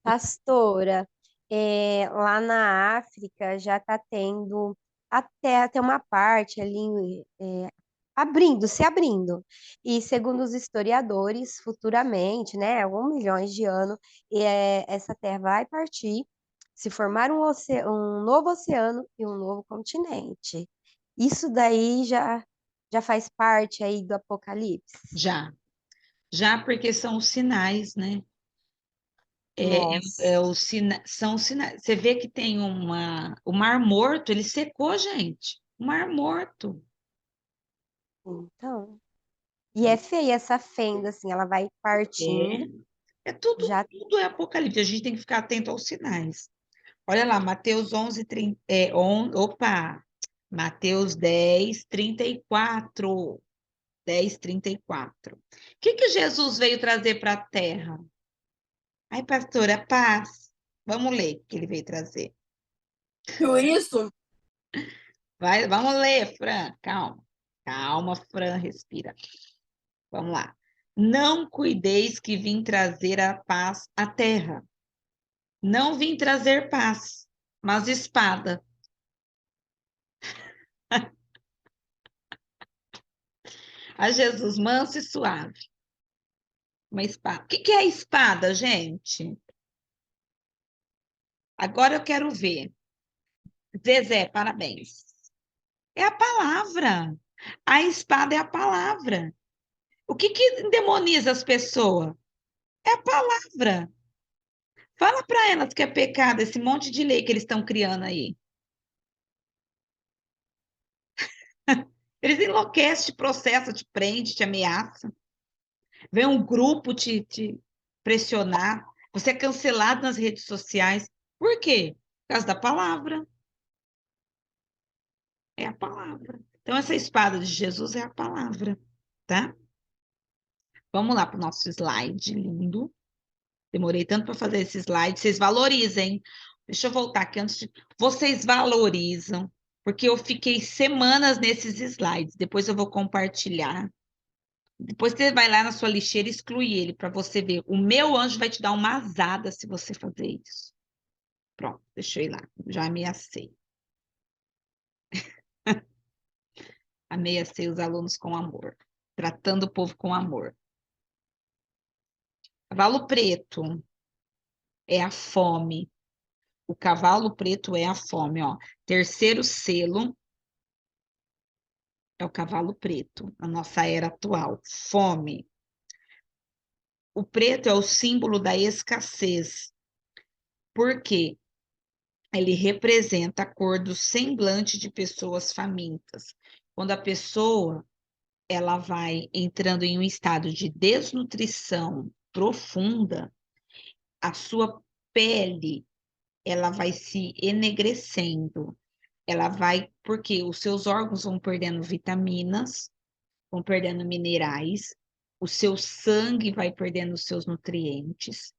Pastora, lá na África já está tendo até uma parte ali se abrindo. E segundo os historiadores, futuramente, né, alguns milhões de anos, essa terra vai partir, se formar um novo oceano e um novo continente. Isso daí já faz parte aí do Apocalipse. Já, já porque são os sinais, né? Nossa. São sinais. Você vê que tem o Mar Morto, ele secou, gente. O Mar Morto. Então. E é feia essa fenda, assim, ela vai partindo. Já Tudo é Apocalipse. A gente tem que ficar atento aos sinais. Olha lá, Mateus 11, 30, Mateus 10, 34. 10, 34. O que Jesus veio trazer para a terra? Ai, pastora, paz. Vamos ler o que ele veio trazer. Por isso, Vamos ler, Fran. Calma. Calma, Fran, respira. Vamos lá. Não cuideis que vim trazer a paz à terra. Não vim trazer paz, mas espada. A Jesus, manso e suave. Uma espada. O que é a espada, gente? Agora eu quero ver. Zezé, parabéns. É a palavra. A espada é a palavra. O que endemoniza as pessoas? É a palavra. Fala para elas que é pecado esse monte de lei que eles estão criando aí. Eles enlouquecem, te processam, te prende, te ameaçam. Vem um grupo te pressionar. Você é cancelado nas redes sociais. Por quê? Por causa da palavra. É a palavra. Então, essa espada de Jesus é a palavra, tá? Vamos lá para o nosso slide lindo. Demorei tanto para fazer esse slide. Vocês valorizem. Deixa eu voltar aqui antes de... Vocês valorizam, porque eu fiquei semanas nesses slides. Depois eu vou compartilhar. Depois você vai lá na sua lixeira e exclui ele para você ver. O meu anjo vai te dar uma azada se você fazer isso. Pronto, deixa eu ir lá. Já ameacei. Ameacei os alunos com amor. Tratando o povo com amor. Cavalo preto é a fome. O cavalo preto é a fome, ó. Terceiro selo é o cavalo preto, na nossa era atual. Fome. O preto é o símbolo da escassez. Por quê? Ele representa a cor do semblante de pessoas famintas. Quando a pessoa ela vai entrando em um estado de desnutrição profunda, a sua pele ela vai se enegrecendo. Ela vai, porque os seus órgãos vão perdendo vitaminas, vão perdendo minerais, o seu sangue vai perdendo os seus nutrientes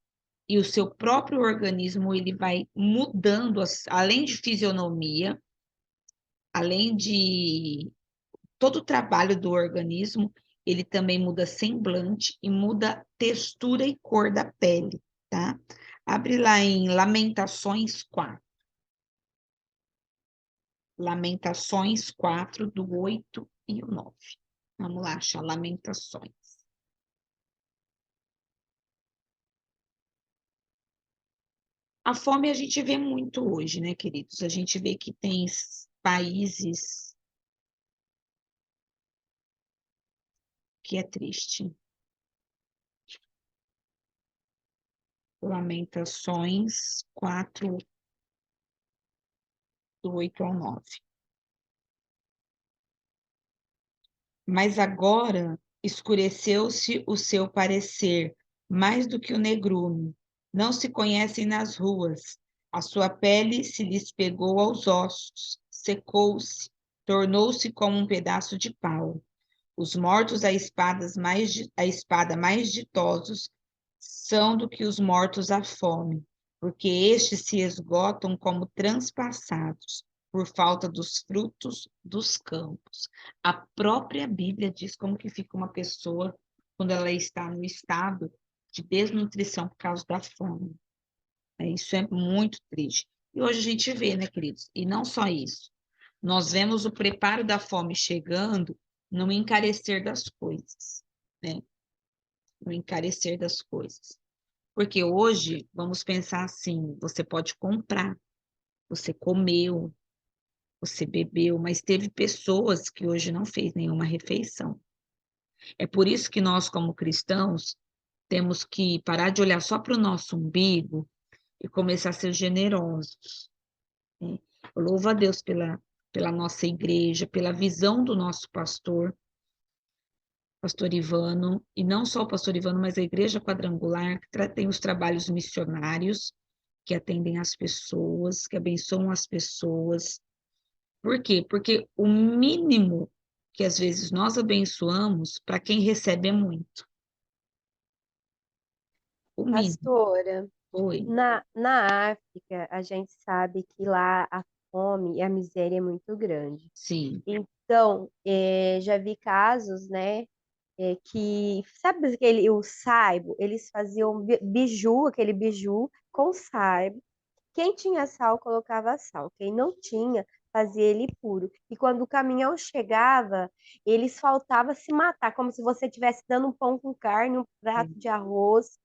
e o seu próprio organismo ele vai mudando, além de fisionomia, além de todo o trabalho do organismo, ele também muda semblante e muda textura e cor da pele, tá? Abre lá em Lamentações 4. Lamentações 4, do 8 e o 9. Vamos lá achar Lamentações. A fome a gente vê muito hoje, né, queridos? A gente vê que tem países que é triste. Lamentações 4, do 8 ao 9. Mas agora escureceu-se o seu parecer, mais do que o negrume. Não se conhecem nas ruas. A sua pele se lhes pegou aos ossos, secou-se, tornou-se como um pedaço de pau. Os mortos à espada mais ditosos são do que os mortos à fome, porque estes se esgotam como transpassados por falta dos frutos dos campos. A própria Bíblia diz como que fica uma pessoa quando ela está no estado de desnutrição por causa da fome. Isso é muito triste. E hoje a gente vê, né, queridos? E não só isso. Nós vemos o preparo da fome chegando no encarecer das coisas, né? No encarecer das coisas. Porque hoje, vamos pensar assim, você pode comprar, você comeu, você bebeu, mas teve pessoas que hoje não fez nenhuma refeição. É por isso que nós, como cristãos, temos que parar de olhar só para o nosso umbigo e começar a ser generosos, né? Eu louvo a Deus pela nossa igreja, pela visão do nosso pastor Ivano, e não só o pastor Ivano, mas a igreja quadrangular, que tem os trabalhos missionários, que atendem as pessoas, que abençoam as pessoas. Por quê? Porque o mínimo que às vezes nós abençoamos, para quem recebe é muito. O mínimo. Pastora, Foi. na África, a gente sabe que lá a fome e a miséria é muito grande. Sim. Então, já vi casos, né, que, sabe o saibo? Eles faziam biju, aquele biju com saibo. Quem tinha sal, colocava sal. Quem não tinha, fazia ele puro. E quando o caminhão chegava, eles faltavam se matar, como se você estivesse dando um pão com carne, um prato de arroz.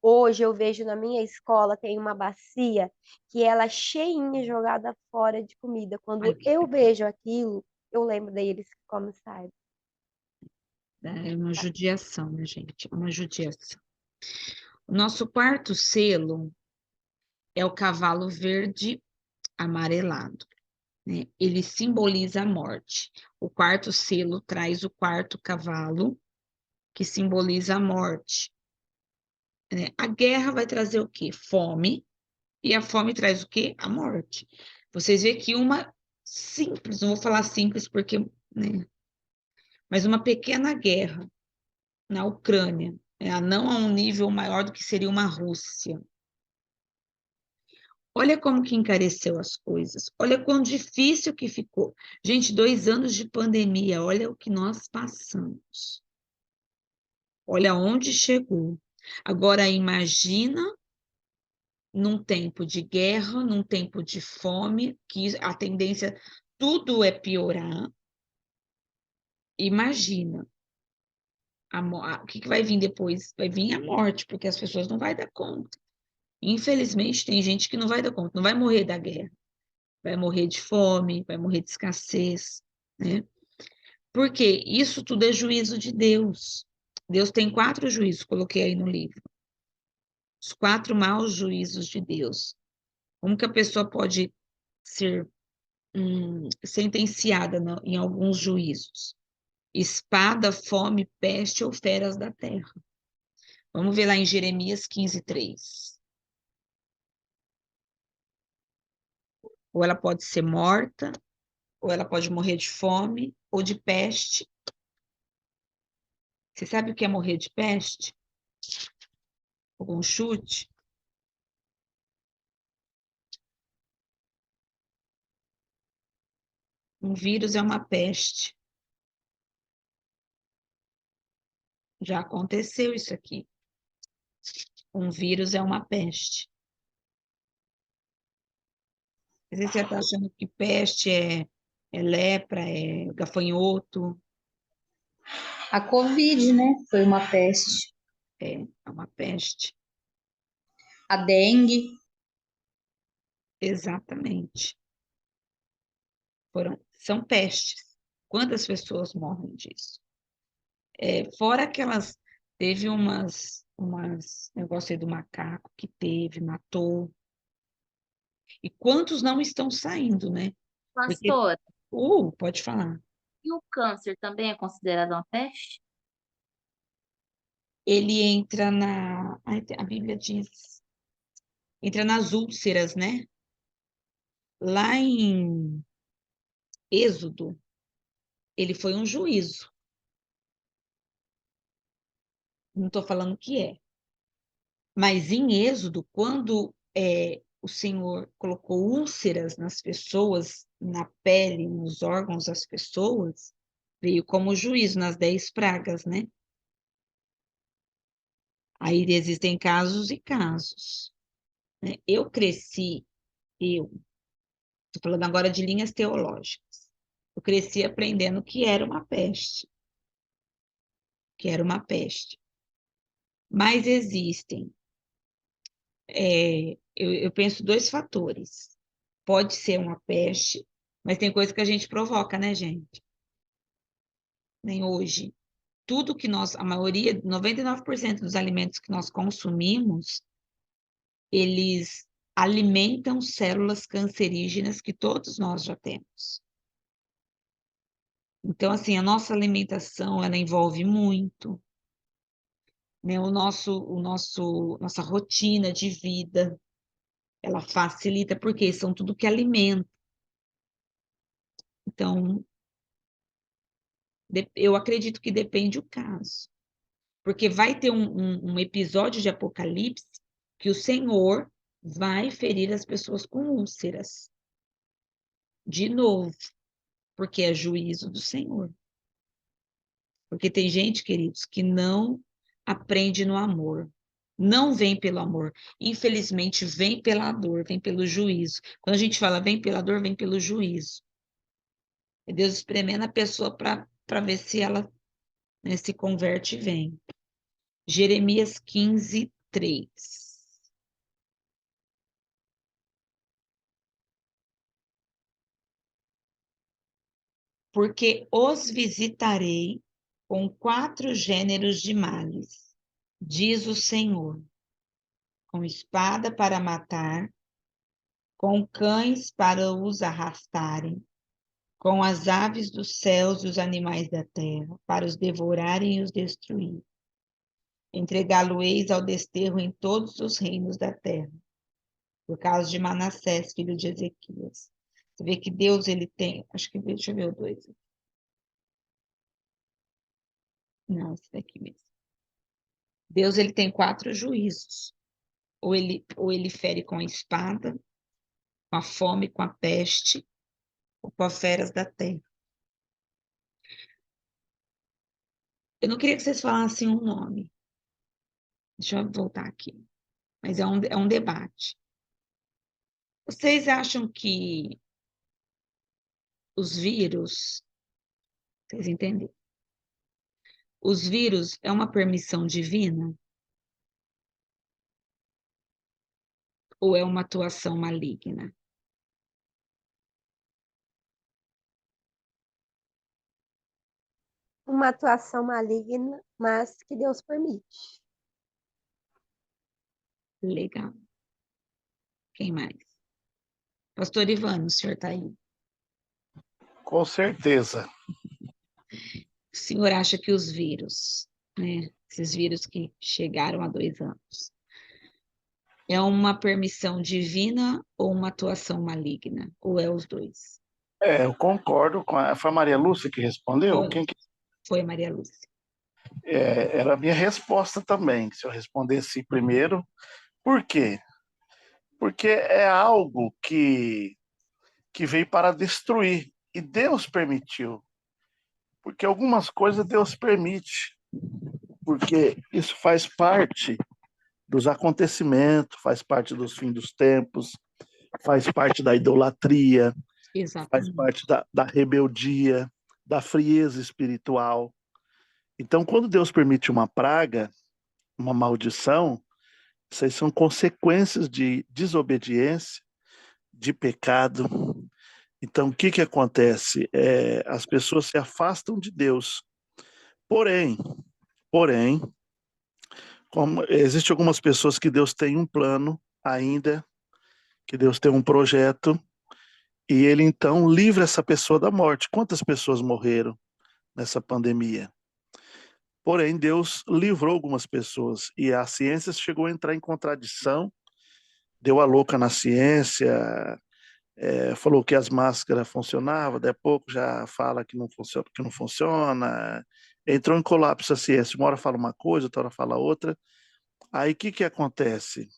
Hoje eu vejo na minha escola, tem uma bacia que ela é cheinha jogada fora de comida. Quando Ai, eu vejo aquilo, eu lembro deles que comem saiba. é uma judiação, né, gente? Uma judiação. O nosso quarto selo é o cavalo verde amarelado, né? Ele simboliza a morte. O quarto selo traz o quarto cavalo, que simboliza a morte, né? A guerra vai trazer o quê? Fome, e a fome traz o quê? A morte. Vocês veem que uma simples, não vou falar simples porque, né? Mas uma pequena guerra na Ucrânia, né? Não a um nível maior do que seria uma Rússia. Olha como que encareceu as coisas. Olha quão difícil que ficou. Gente, 2 anos de pandemia, olha o que nós passamos. Olha onde chegou. Agora, imagina num tempo de guerra, num tempo de fome, que a tendência, tudo é piorar. Imagina. O que vai vir depois? Vai vir a morte, porque as pessoas não vão dar conta. Infelizmente, tem gente que não vai dar conta, não vai morrer da guerra. Vai morrer de fome, vai morrer de escassez, né? Porque isso tudo é juízo de Deus. Deus tem 4 juízos, coloquei aí no livro. Os 4 maus juízos de Deus. Como que a pessoa pode ser sentenciada em alguns juízos? Espada, fome, peste ou feras da terra. Vamos ver lá em Jeremias 15:3. Ou ela pode ser morta, ou ela pode morrer de fome, ou de peste. Você sabe o que é morrer de peste? Algum chute? Um vírus é uma peste. Já aconteceu isso aqui. Um vírus é uma peste. Às vezes você está achando que peste é lepra, é gafanhoto. A Covid, né? Foi uma peste. É uma peste. A dengue. Exatamente. São pestes. Quantas pessoas morrem disso? Fora aquelas... Teve umas negócio aí do macaco que matou. E quantos não estão saindo, né? Porque, Pastora, pode falar. e o câncer também é considerado uma peste? Ele entra a Bíblia diz, entra nas úlceras, né? Lá em Êxodo, ele foi um juízo. Não estou falando que é. Mas em Êxodo, quando o Senhor colocou úlceras nas pessoas, na pele, nos órgãos das pessoas, veio como juízo nas 10 pragas, né? Aí existem casos e casos, né? Eu estou falando agora de linhas teológicas. Eu cresci aprendendo que era uma peste. Que era uma peste. Mas existem, eu penso 2 fatores. Pode ser uma peste, mas tem coisa que a gente provoca, né, gente? Nem hoje. tudo que a maioria, 99% dos alimentos que nós consumimos, eles alimentam células cancerígenas que todos nós já temos. Então, assim, a nossa alimentação, ela envolve muito, né? Nossa rotina de vida, ela facilita, porque são tudo que alimenta. Então, eu acredito que depende do caso. Porque vai ter um episódio de Apocalipse que o Senhor vai ferir as pessoas com úlceras. De novo, porque é juízo do Senhor. Porque tem gente, queridos, que não aprende no amor. Não vem pelo amor. Infelizmente, vem pela dor, vem pelo juízo. Quando a gente fala vem pela dor, vem pelo juízo. É Deus espremendo a pessoa para ver se ela, né, se converte e vem. Jeremias 15, 3. Porque os visitarei com 4 gêneros de males, diz o Senhor, com espada para matar, com cães para os arrastarem, com as aves dos céus e os animais da terra, para os devorarem e os destruir. Entregá-lo-eis ao desterro em todos os reinos da terra, por causa de Manassés, filho de Ezequias. Você vê que Deus, ele tem, acho que, deixa eu ver o 2. Não, esse daqui mesmo. Deus, ele tem 4 juízos. Ou ele fere com a espada, com a fome, com a peste, ou com as feras da terra. Eu não queria que vocês falassem um nome. Deixa eu voltar aqui. Mas é um debate. Vocês acham que os vírus, vocês entendem? Os vírus é uma permissão divina? Ou é uma atuação maligna? Uma atuação maligna, mas que Deus permite. Legal. Quem mais? Pastor Ivano, o senhor está aí. Com certeza. O senhor acha que os vírus, né, esses vírus que chegaram há 2 anos, é uma permissão divina ou uma atuação maligna? Ou é os dois? Eu concordo com foi a Maria Lúcia que respondeu? Foi a Maria Lúcia. Era a minha resposta também, se eu respondesse primeiro. Por quê? Porque é algo que veio para destruir, e Deus permitiu. Porque algumas coisas Deus permite, porque isso faz parte dos acontecimentos, faz parte dos fins dos tempos, faz parte da idolatria, faz parte da rebeldia, da frieza espiritual. Então, quando Deus permite uma praga, uma maldição, essas são consequências de desobediência, de pecado. Então, o que acontece? As pessoas se afastam de Deus. Porém, existem algumas pessoas que Deus tem um plano ainda, que Deus tem um projeto, e Ele então livra essa pessoa da morte. Quantas pessoas morreram nessa pandemia? Porém, Deus livrou algumas pessoas, e a ciência chegou a entrar em contradição, deu a louca na ciência, falou que as máscaras funcionavam, daí a pouco já fala que não funciona, entrou em colapso a ciência, uma hora fala uma coisa, outra hora fala outra. Aí o que acontece?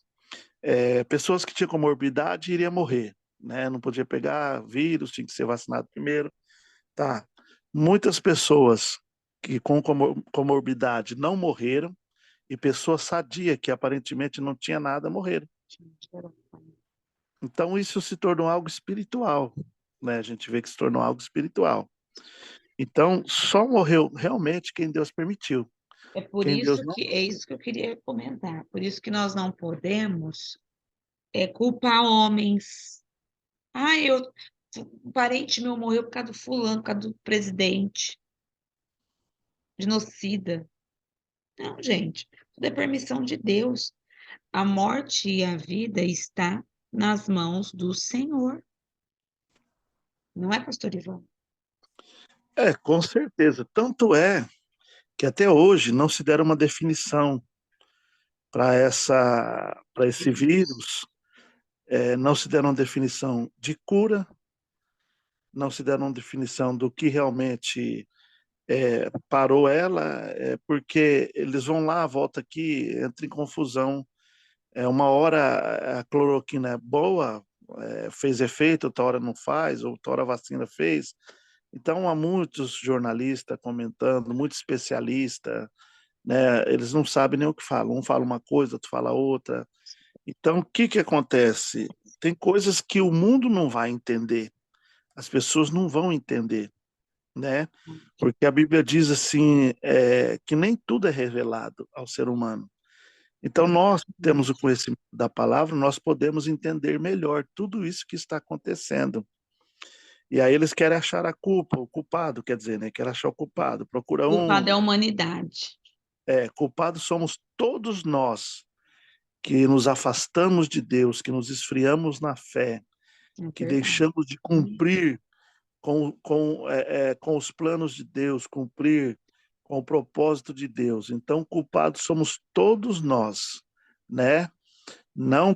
Pessoas que tinham comorbidade iriam morrer, né? Não podia pegar vírus, tinha que ser vacinado primeiro. Tá. Muitas pessoas que com comorbidade não morreram, e pessoas sadias que aparentemente não tinha nada morreram. Então isso se tornou algo espiritual, né? A gente vê que se tornou algo espiritual. Então só morreu realmente quem Deus permitiu. É isso que eu queria comentar. Por isso que nós não podemos culpar homens. Um parente meu morreu por causa do fulano, por causa do presidente. genocida. Não, gente, tudo é permissão de Deus. A morte e a vida está nas mãos do Senhor. Não é, pastor Ivan? Com certeza. Tanto é que até hoje não se deram uma definição para esse vírus, não se deram uma definição de cura, não se deram uma definição do que realmente parou ela, porque eles vão lá, volta aqui, entra em confusão. Uma hora a cloroquina é boa, fez efeito, outra hora não faz, outra hora a vacina fez. Então, há muitos jornalistas comentando, muitos especialistas, né? Eles não sabem nem o que falam. Um fala uma coisa, outro fala outra. Então, o que que acontece? Tem coisas que o mundo não vai entender, as pessoas não vão entender, né? Porque a Bíblia diz assim, que nem tudo é revelado ao ser humano. Então, nós temos o conhecimento da palavra, nós podemos entender melhor tudo isso que está acontecendo. E aí eles querem achar a culpa, o culpado, quer dizer, né? Querem achar o culpado. Procura O culpado é a um. humanidade. Culpados somos todos nós que nos afastamos de Deus, que nos esfriamos na fé, É que verdade. deixamos de cumprir com os planos de Deus, cumprir com o propósito de Deus. Então, culpados somos todos nós, né? Não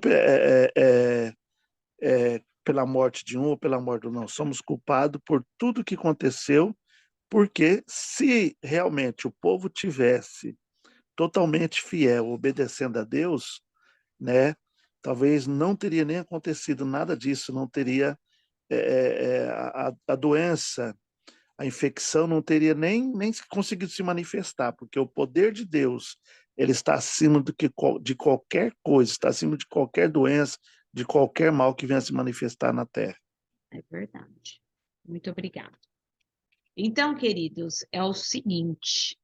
pela morte de um ou pela morte do não. Somos culpados por tudo que aconteceu, porque se realmente o povo tivesse totalmente fiel, obedecendo a Deus, né, talvez não teria nem acontecido nada disso, não teria a doença, a infecção não teria nem conseguido se manifestar, porque o poder de Deus ele está acima de qualquer coisa, está acima de qualquer doença, de qualquer mal que venha se manifestar na terra. É verdade. Muito obrigada. Então, queridos, é o seguinte,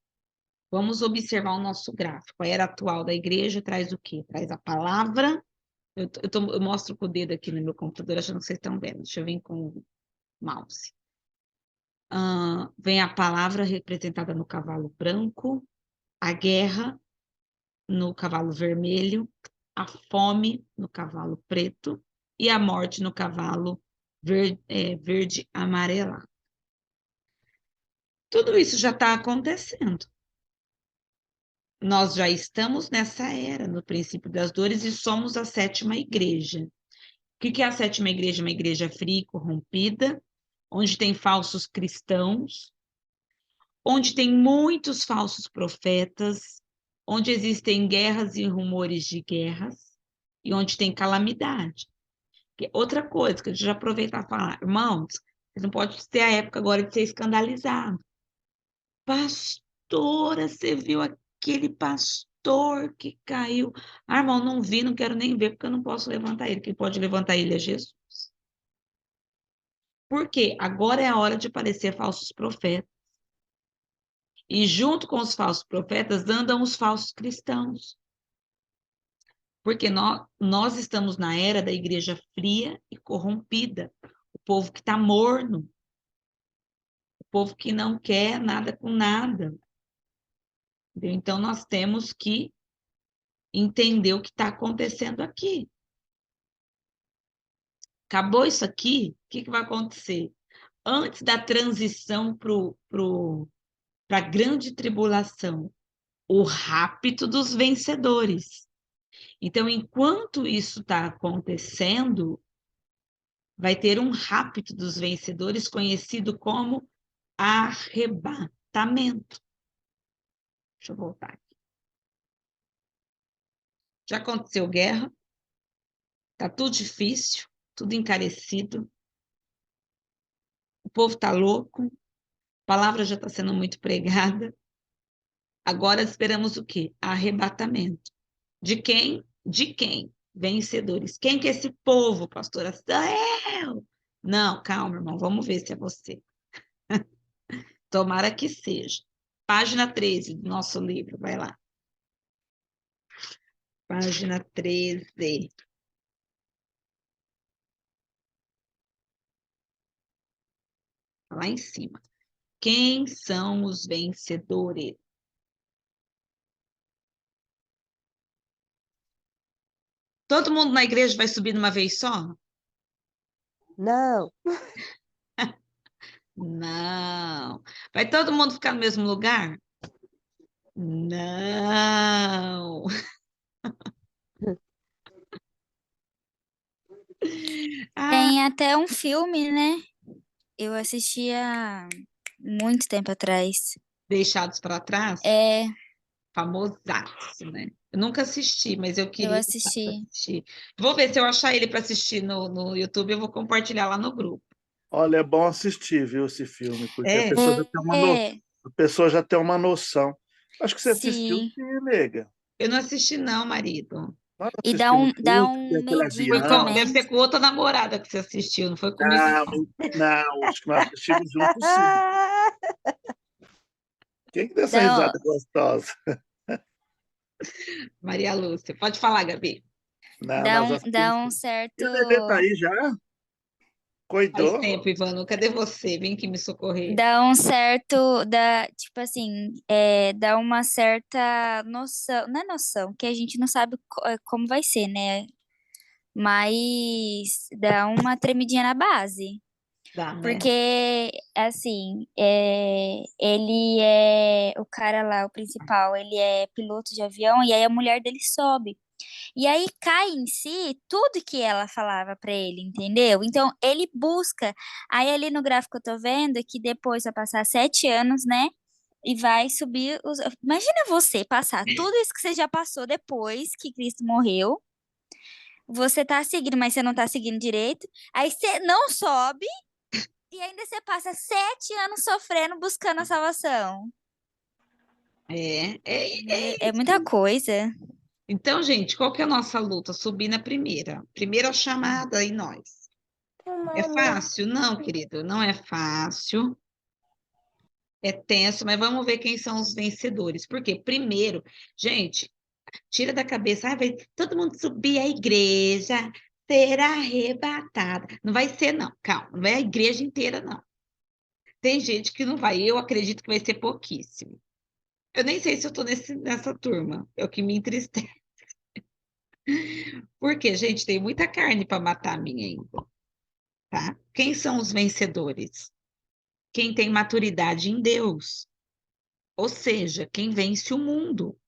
vamos observar o nosso gráfico. A era atual da igreja traz o quê? Traz a palavra. Eu mostro com o dedo aqui no meu computador, achando que vocês estão vendo. Deixa eu vir com o mouse. Vem a palavra representada no cavalo branco, a guerra no cavalo vermelho, a fome no cavalo preto e a morte no cavalo verde amarelado. Tudo isso já está acontecendo. Nós já estamos nessa era, no princípio das dores, e somos a sétima igreja. O que é a sétima igreja? Uma igreja fria e corrompida, onde tem falsos cristãos, onde tem muitos falsos profetas, onde existem guerras e rumores de guerras, e onde tem calamidade. Outra coisa que eu já aproveitar para falar, irmãos, vocês não podem ter a época agora de ser escandalizado. Pastora, você viu aquele pastor que caiu? Ah, irmão, não vi, não quero nem ver, porque eu não posso levantar ele. Quem pode levantar ele é Jesus. Por quê? Agora é a hora de aparecer falsos profetas. E junto com os falsos profetas andam os falsos cristãos. Porque nós estamos na era da igreja fria e corrompida. O povo que está morno. O povo que não quer nada com nada. Entendeu? Então, nós temos que entender o que está acontecendo aqui. Acabou isso aqui, o que vai acontecer? Antes da transição para a grande tribulação, o rapto dos vencedores. Então, enquanto isso está acontecendo, vai ter um rapto dos vencedores, conhecido como arrebatamento. Deixa eu voltar aqui. Já aconteceu guerra, está tudo difícil, tudo encarecido, o povo está louco, a palavra já está sendo muito pregada. Agora esperamos o quê? Arrebatamento. De quem? De quem? Vencedores. Quem que é esse povo, pastora? Eu! Não, calma, irmão, vamos ver se é você. Tomara que seja. Página 13 do nosso livro, vai lá. Página 13. Lá em cima. Quem são os vencedores? Todo mundo na igreja vai subir de uma vez só? Não. Não. Vai todo mundo ficar no mesmo lugar? Não. Ah, Tem até um filme, né? Eu assisti há muito tempo atrás. Deixados para trás? É, Famosaço, né? Eu nunca assisti, mas eu eu queria assisti. assistir. Vou ver se eu achar ele para assistir no YouTube, eu vou compartilhar lá no grupo. Olha, é bom assistir, viu, esse filme, porque a É? pessoa já tem É, a pessoa já tem uma noção. Acho que você assistiu, sim. sim, nega. Eu não assisti, não, marido. Não E assistiu dá tudo, tem um aquele medinho avião. Deve também. ser com outra namorada que você assistiu, não foi comigo, Não, não. não, acho que nós assistimos juntos, sim. Quem que deu essa Dá, risada gostosa? Maria Lúcia. Pode falar, Gabi. Não, nós assistimos. dá um certo. E o bebê tá aí já? Faz Cuidou? tempo, Ivano. Cadê você? Vem aqui me socorrer. Dá um certo. Tipo assim, dá uma certa noção. Não é noção, que a gente não sabe como vai ser, né? Mas dá uma tremidinha na base. Dá, né? Porque, assim, ele é o cara lá, o principal, ele é piloto de avião, e aí a mulher dele sobe. E aí cai em si tudo que ela falava pra ele, entendeu? Então ele busca. Aí ali no gráfico eu tô vendo que depois vai passar 7 anos, né? E vai subir os. Imagina você passar tudo isso que você já passou depois que Cristo morreu. Você tá seguindo, mas você não tá seguindo direito. Aí você não sobe e ainda você passa 7 anos sofrendo, buscando a salvação. É muita coisa. Então, gente, qual que é a nossa luta? Subir na primeira. Primeira chamada e nós. É fácil? Não, querido, não é fácil. É tenso, mas vamos ver quem são os vencedores. Por quê? Primeiro, gente, tira da cabeça, vai todo mundo subir à igreja, ser arrebatada. Não vai ser, não, calma, não vai a igreja inteira, não. Tem gente que não vai, eu acredito que vai ser pouquíssimo. Eu nem sei se eu tô nessa turma, é o que me entristece. Porque, gente, tem muita carne para matar a minha ainda, tá? Quem são os vencedores? Quem tem maturidade em Deus, ou seja, quem vence o mundo.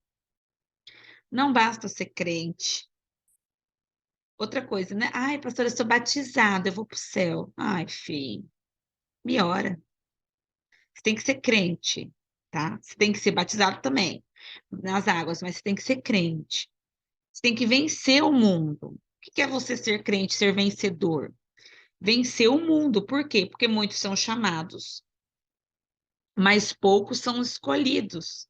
Não basta ser crente. Outra coisa, né? Ai, pastora, eu sou batizada, eu vou para o céu. Ai, filho, me ora. Você tem que ser crente, tá? Você tem que ser batizado também nas águas, mas você tem que ser crente. Você tem que vencer o mundo. O que é você ser crente, ser vencedor? Vencer o mundo. Por quê? Porque muitos são chamados, mas poucos são escolhidos.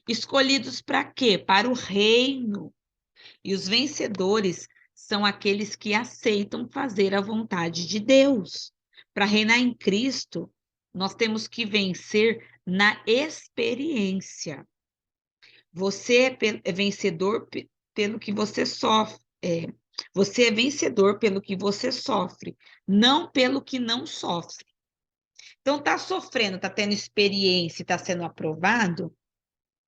Escolhidos para quê? Para o reino. E os vencedores são aqueles que aceitam fazer a vontade de Deus. Para reinar em Cristo, nós temos que vencer na experiência. Você é vencedor pelo que você sofre. Você é vencedor pelo que você sofre, não pelo que não sofre. Então, tá sofrendo, tá tendo experiência, tá sendo aprovado,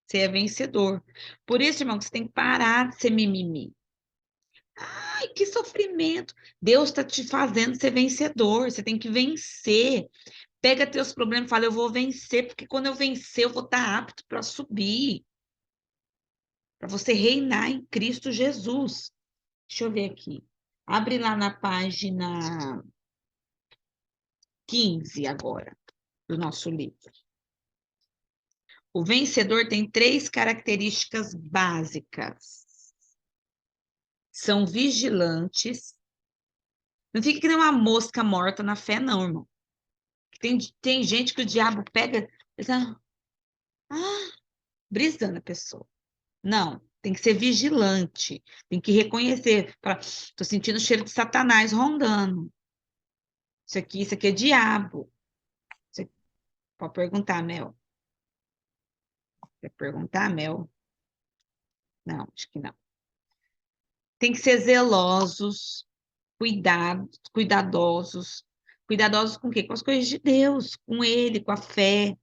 você é vencedor. Por isso, irmão, você tem que parar de ser mimimi. Ai, que sofrimento. Deus está te fazendo ser vencedor. Você tem que vencer. Pega teus problemas e fala, eu vou vencer, porque quando eu vencer, eu vou estar apto para subir, para você reinar em Cristo Jesus. Deixa eu ver aqui. Abre lá na página 15 agora, do nosso livro. O vencedor tem 3 características básicas. São vigilantes. Não fica que nem uma mosca morta na fé, não, irmão. Tem gente que o diabo pega, brisa na pessoa. Não, tem que ser vigilante, tem que reconhecer. Tô sentindo o cheiro de Satanás rondando. Isso aqui é diabo. Pode perguntar, Mel. Quer perguntar, Mel? Não, acho que não. Tem que ser zelosos, cuidadosos, Cuidadosos com o quê? Com as coisas de Deus, com Ele, com a fé,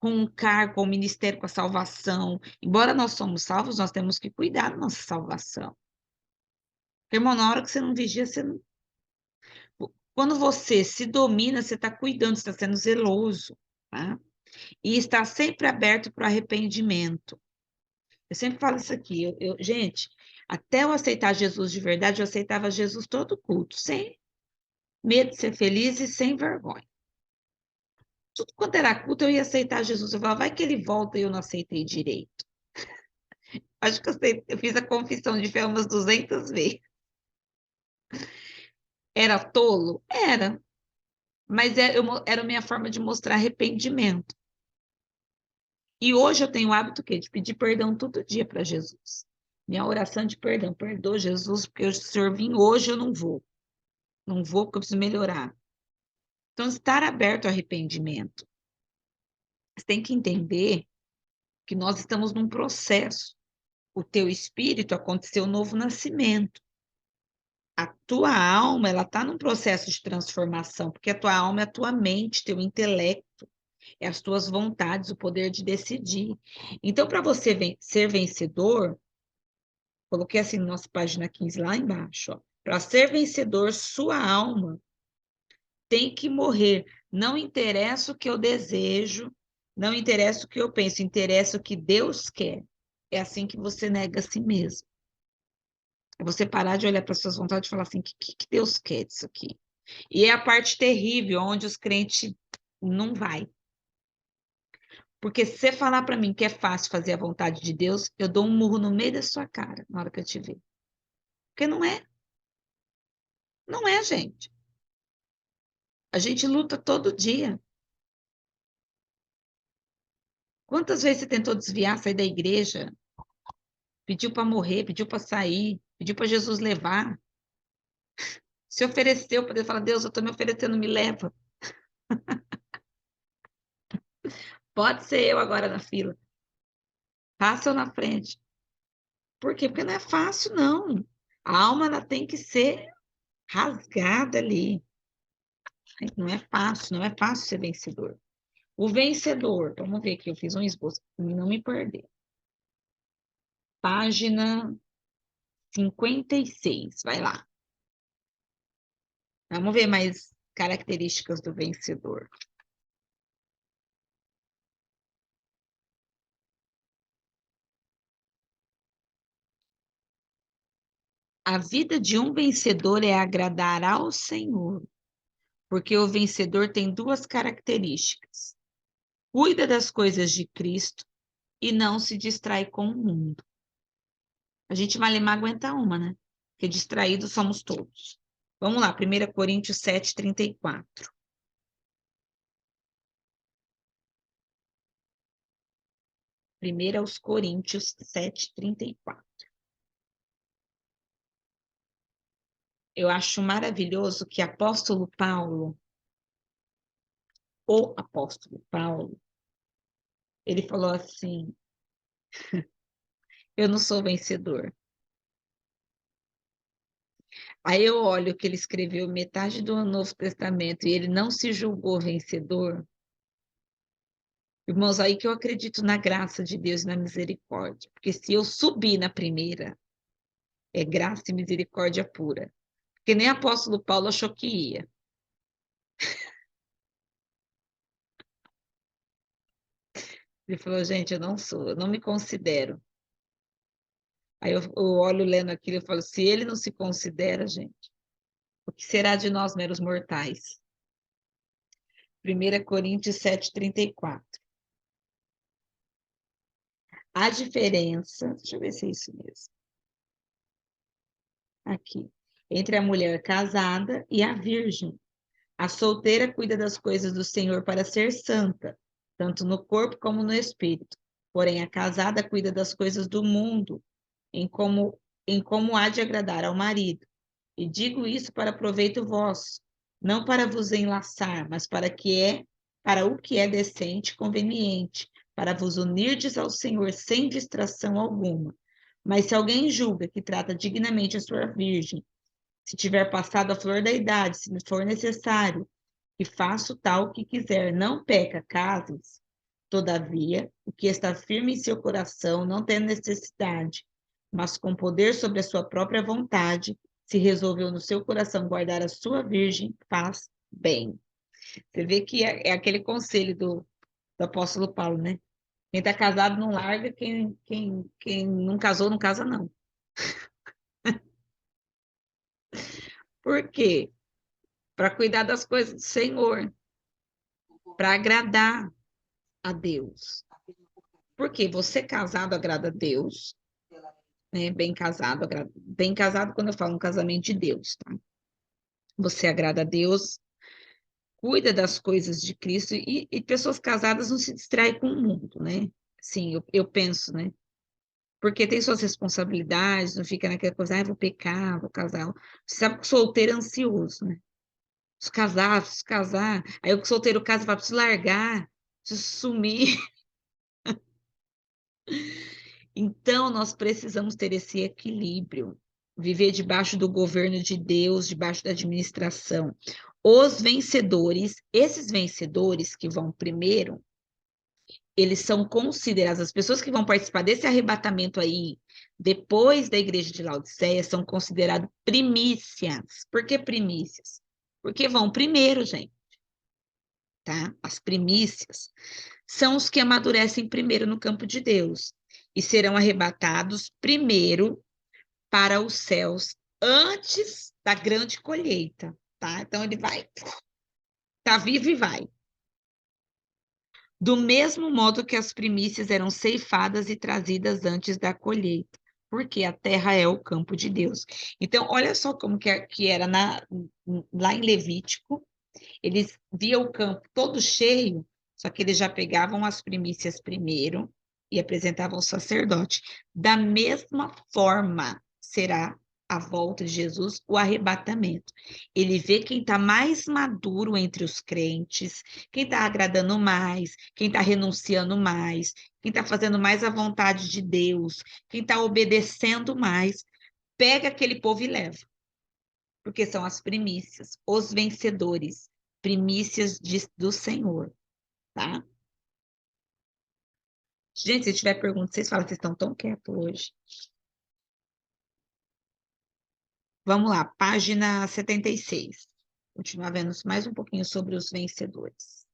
com o cargo, com o ministério, com a salvação. Embora nós somos salvos, nós temos que cuidar da nossa salvação. Porque, irmão, na hora que você não vigia, você não... Quando você se domina, você está cuidando, você está sendo zeloso, tá? E está sempre aberto para o arrependimento. Eu sempre falo isso aqui. Gente, até eu aceitar Jesus de verdade, eu aceitava Jesus todo culto, sem medo de ser feliz e sem vergonha. Tudo quanto era culto, eu ia aceitar Jesus. Eu falava, vai que ele volta e eu não aceitei direito. Acho que eu fiz a confissão de fé umas 200 vezes. Era tolo? Era. Mas era a minha forma de mostrar arrependimento. E hoje eu tenho o hábito quê? De pedir perdão todo dia para Jesus. Minha oração de perdão. Perdoa, Jesus, porque o Senhor vim hoje, eu não vou. Não vou porque eu preciso melhorar. Então, estar aberto ao arrependimento. Você tem que entender que nós estamos num processo. O teu espírito aconteceu um novo nascimento. A tua alma, ela está num processo de transformação, porque a tua alma é a tua mente, teu intelecto, é as tuas vontades, o poder de decidir. Então, para você ser vencedor, coloquei assim na nossa página 15 lá embaixo, para ser vencedor, sua alma tem que morrer. Não interessa o que eu desejo, não interessa o que eu penso, interessa o que Deus quer. É assim que você nega a si mesmo. É você parar de olhar para suas vontades e falar assim, o que Deus quer disso aqui? E é a parte terrível, onde os crentes não vai. Porque se você falar para mim que é fácil fazer a vontade de Deus, eu dou um murro no meio da sua cara na hora que eu te ver. Porque não é. Não é, gente. A gente luta todo dia. Quantas vezes você tentou desviar, sair da igreja? Pediu para morrer, pediu para sair, pediu para Jesus levar. Se ofereceu para Deus, fala, Deus, eu estou me oferecendo, me leva. Pode ser eu agora na fila. Passa eu na frente. Por quê? Porque não é fácil, não. A alma ela tem que ser rasgada ali. Não é fácil ser vencedor. O vencedor, vamos ver aqui, eu fiz um esboço, para não me perder. Página 56, vai lá. Vamos ver mais características do vencedor. A vida de um vencedor é agradar ao Senhor, porque o vencedor tem duas características. Cuida das coisas de Cristo e não se distrai com o mundo. A gente malemar aguenta uma, né? Porque distraídos somos todos. Vamos lá, 1 Coríntios 7, 34. Primeiro aos Coríntios 7, 34. Eu acho maravilhoso que o apóstolo Paulo, ele falou assim, eu não sou vencedor. Aí eu olho que ele escreveu metade do Novo Testamento e ele não se julgou vencedor. Irmãos, aí que eu acredito na graça de Deus e na misericórdia. Porque se eu subir na primeira, é graça e misericórdia pura. Porque nem apóstolo Paulo achou que ia. Ele falou, gente, eu não me considero. Aí eu olho lendo aquilo e falo, se ele não se considera, gente, o que será de nós, meros mortais? 1 Coríntios 7, 34. A diferença, deixa eu ver se é isso mesmo. Aqui. Entre a mulher casada e a virgem. A solteira cuida das coisas do Senhor para ser santa, tanto no corpo como no espírito. Porém, a casada cuida das coisas do mundo, em como há de agradar ao marido. E digo isso para proveito vosso, não para vos enlaçar, mas para o que é decente e conveniente, para vos unirdes ao Senhor sem distração alguma. Mas se alguém julga que trata dignamente a sua virgem, se tiver passado a flor da idade, se for necessário, que faça o tal que quiser, não peca, case-se. Todavia, o que está firme em seu coração, não tem necessidade, mas com poder sobre a sua própria vontade, se resolveu no seu coração guardar a sua virgem, faz bem. Você vê que é aquele conselho do apóstolo Paulo, né? Quem está casado não larga, quem não casou não casa, não. Por quê? Para cuidar das coisas do Senhor, para agradar a Deus. Porque você casado agrada a Deus, né? Bem casado quando eu falo um casamento de Deus, tá? Você agrada a Deus, cuida das coisas de Cristo e pessoas casadas não se distraem com o mundo, né? Sim, eu penso, né? Porque tem suas responsabilidades, não fica naquela coisa, vou pecar, vou casar. Você sabe que o solteiro é ansioso, né? Preciso casar. Aí o solteiro casa, fala, preciso largar, preciso sumir. Então, nós precisamos ter esse equilíbrio, viver debaixo do governo de Deus, debaixo da administração. Os vencedores, esses vencedores que vão primeiro, eles são considerados, as pessoas que vão participar desse arrebatamento aí, depois da igreja de Laodiceia, são consideradas primícias. Por que primícias? Porque vão primeiro, gente, tá? As primícias são os que amadurecem primeiro no campo de Deus e serão arrebatados primeiro para os céus antes da grande colheita, tá? Então ele vai, tá vivo e vai. Do mesmo modo que as primícias eram ceifadas e trazidas antes da colheita, porque a terra é o campo de Deus. Então, olha só como que era lá em Levítico, eles viam o campo todo cheio, só que eles já pegavam as primícias primeiro e apresentavam ao sacerdote. Da mesma forma será a volta de Jesus, o arrebatamento. Ele vê quem está mais maduro entre os crentes, quem está agradando mais, quem está renunciando mais, quem está fazendo mais a vontade de Deus, quem está obedecendo mais, pega aquele povo e leva. Porque são as primícias, os vencedores, primícias do Senhor, tá? Gente, se tiver pergunta, vocês falam, vocês estão tão quietos hoje. Vamos lá, página 76. Continuar vendo mais um pouquinho sobre os vencedores.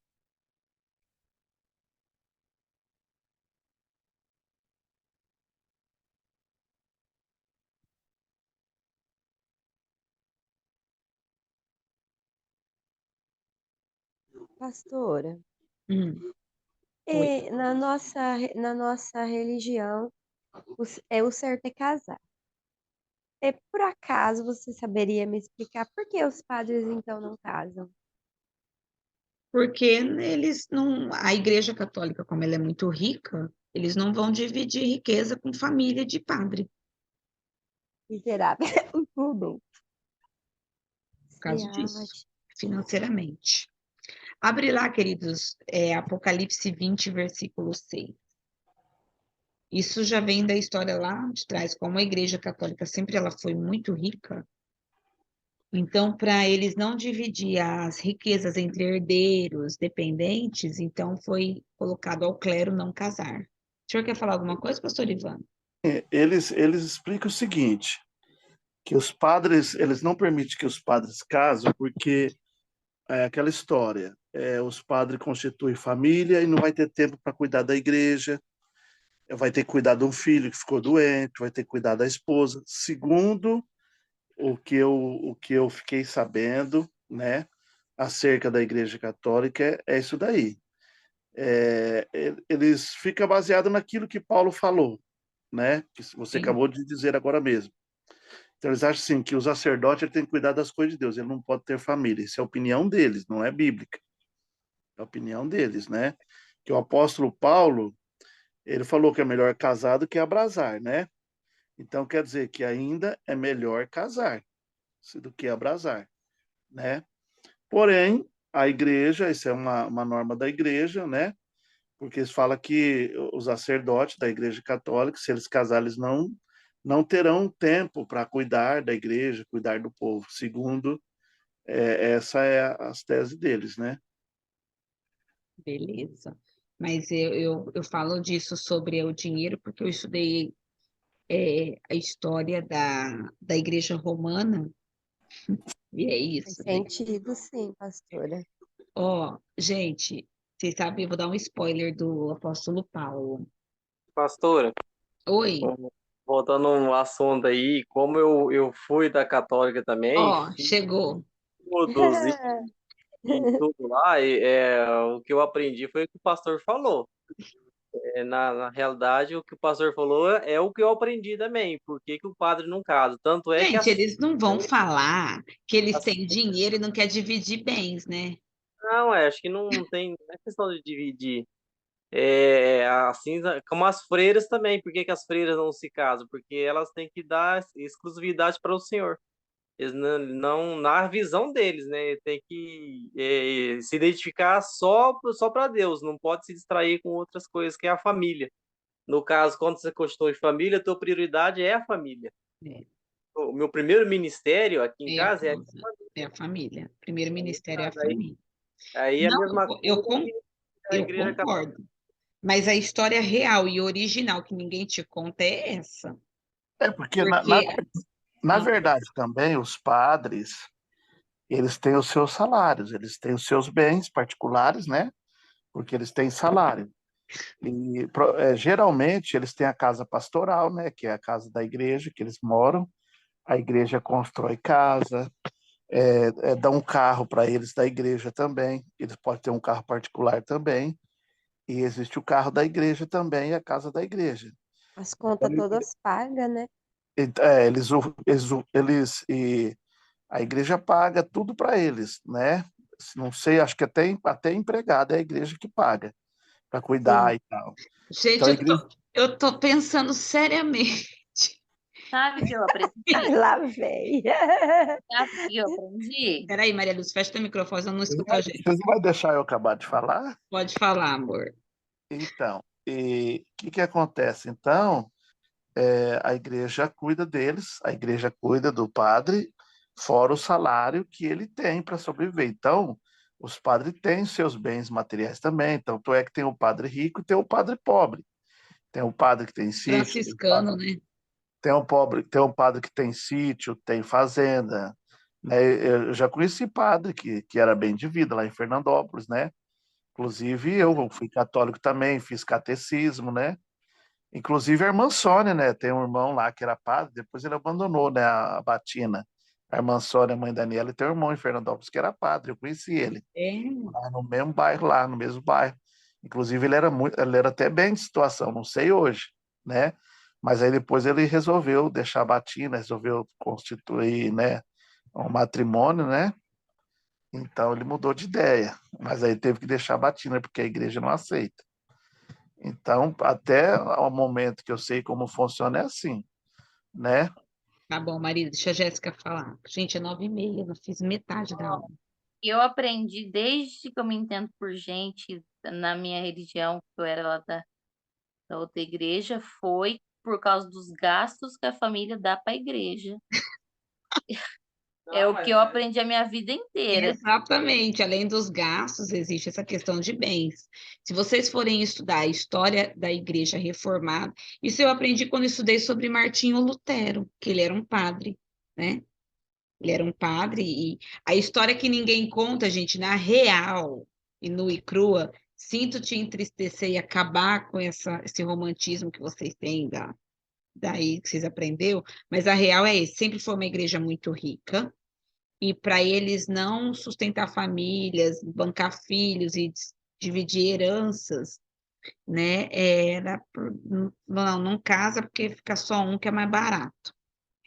Pastora, Oi. na nossa religião, o certo é casar. Por acaso você saberia me explicar por que os padres então não casam? Porque eles não, a Igreja Católica, como ela é muito rica, eles não vão dividir riqueza com família de padre, Miserável. Tudo. por causa disso, financeiramente. Abre lá, queridos, Apocalipse 20, versículo 6. Isso já vem da história lá de trás, como a Igreja Católica sempre ela foi muito rica. Então, para eles não dividir as riquezas entre herdeiros, dependentes, então foi colocado ao clero não casar. O senhor quer falar alguma coisa, pastor Ivan? Eles explicam o seguinte, que os padres, eles não permitem que os padres casem porque é aquela história, os padres constituem família e não vai ter tempo para cuidar da igreja, vai ter que cuidar de um filho que ficou doente, vai ter que cuidar da esposa. Segundo o que eu fiquei sabendo, né, acerca da Igreja Católica, é isso daí. Eles ficam baseados naquilo que Paulo falou, né, que você acabou de dizer agora mesmo. Então, eles acham assim, que o sacerdote ele tem que cuidar das coisas de Deus, ele não pode ter família. Isso é a opinião deles, não é bíblica. É a opinião deles, né? Que o apóstolo Paulo, ele falou que é melhor casar do que abrasar, né? Então, quer dizer que ainda é melhor casar do que abrasar, né? Porém, a igreja, isso é uma norma da igreja, né? Porque eles falam que os sacerdotes da igreja católica, se eles casarem, eles não terão tempo para cuidar da igreja, cuidar do povo, segundo essa é as teses deles, né? Beleza. Mas eu falo disso sobre o dinheiro porque eu estudei a história da Igreja Romana, e é Faz isso, né? sentido, sim, pastora. Ó, gente, vocês sabem, eu vou dar um spoiler do apóstolo Paulo. Pastora, Oi, voltando um assunto aí, como eu fui da católica também, ó, fiz chegou. todos e tudo lá, o que eu aprendi foi o que o pastor falou. Na realidade, o que o pastor falou é o que eu aprendi também. Por que que o padre não casa? Tanto é que Gente, eles não vão falar que eles as- têm dinheiro e não quer dividir bens, né? não, acho que não tem, não é questão de dividir. Assim, como as freiras também. Por que que as freiras não se casam? Porque elas têm que dar exclusividade para o Senhor. Eles na visão deles, né? Tem que se identificar só para Deus. Não pode se distrair com outras coisas, que é a família. No caso, quando você constitui família, a tua prioridade é a família. É, O meu primeiro ministério aqui em é a casa é a causa, é a família. Primeiro ministério é a aí, família. aí é a Não, mesma coisa que a eu igreja católica. concordo. Mas a história real e original que ninguém te conta é essa. Porque, Porque, na verdade, também os padres, eles têm os seus salários, eles têm os seus bens particulares, né? Porque eles têm salário. E geralmente eles têm a casa pastoral, né? Que é a casa da igreja que eles moram. A igreja constrói casa, dá um carro para eles da igreja também. Eles podem ter um carro particular também. E existe o carro da igreja também, a casa da igreja. As Então, contas todas pagas, né? e a igreja paga tudo para eles, né? Não sei, acho que até empregado é a igreja que paga para cuidar Sim. e tal. gente, Então a igreja eu tô pensando seriamente. Sabe o que eu aprendi? Lá vem. Sabe o que eu aprendi? Peraí, Maria Luz, fecha o microfone, eu não escuto a gente. vocês não vão deixar eu acabar de falar? Pode falar, amor. Então, e o que acontece? Então, a igreja cuida deles, a igreja cuida do padre, fora o salário que ele tem para sobreviver. Então, os padres têm seus bens materiais também. Então, tu é que tem o padre rico e tem o padre pobre. Tem o padre que tem sítio, Franciscano, né? tem um padre que tem sítio, tem fazenda. Né? Eu já conheci padre que era bem de vida lá em Fernandópolis, né? Inclusive, eu fui católico também, fiz catecismo, né? Inclusive a irmã Sônia, né? Tem um irmão lá que era padre, depois ele abandonou, né? A batina. A irmã Sônia, a mãe Daniela, e tem um irmão em Fernandópolis que era padre, eu conheci ele. É, Lá no mesmo bairro, lá no mesmo bairro. Inclusive, ele era até bem de situação, não sei hoje, né? Mas aí depois ele resolveu deixar a batina, resolveu constituir, né? Um matrimônio, né? Então ele mudou de ideia, mas aí teve que deixar a batina, porque a igreja não aceita. Então, até o momento que eu sei como funciona é assim, né? tá bom, marido, deixa a Jéssica falar. Gente, é 9h30, eu não fiz metade da aula. Eu aprendi desde que eu me entendo por gente na minha religião, que eu era lá da outra igreja, foi por causa dos gastos que a família dá para a igreja. É o que eu aprendi a minha vida inteira. Exatamente, além dos gastos, existe essa questão de bens. Se vocês forem estudar a história da Igreja Reformada, isso eu aprendi quando estudei sobre Martinho Lutero, que ele era um padre, né? Ele era um padre e a história que ninguém conta, gente, na real e nua e crua, sinto te entristecer e acabar com esse romantismo que vocês têm daí que vocês aprenderam, mas a real é esse, sempre foi uma igreja muito rica, e para eles não sustentar famílias, bancar filhos e dividir heranças, né? Era não casa porque fica só um que é mais barato.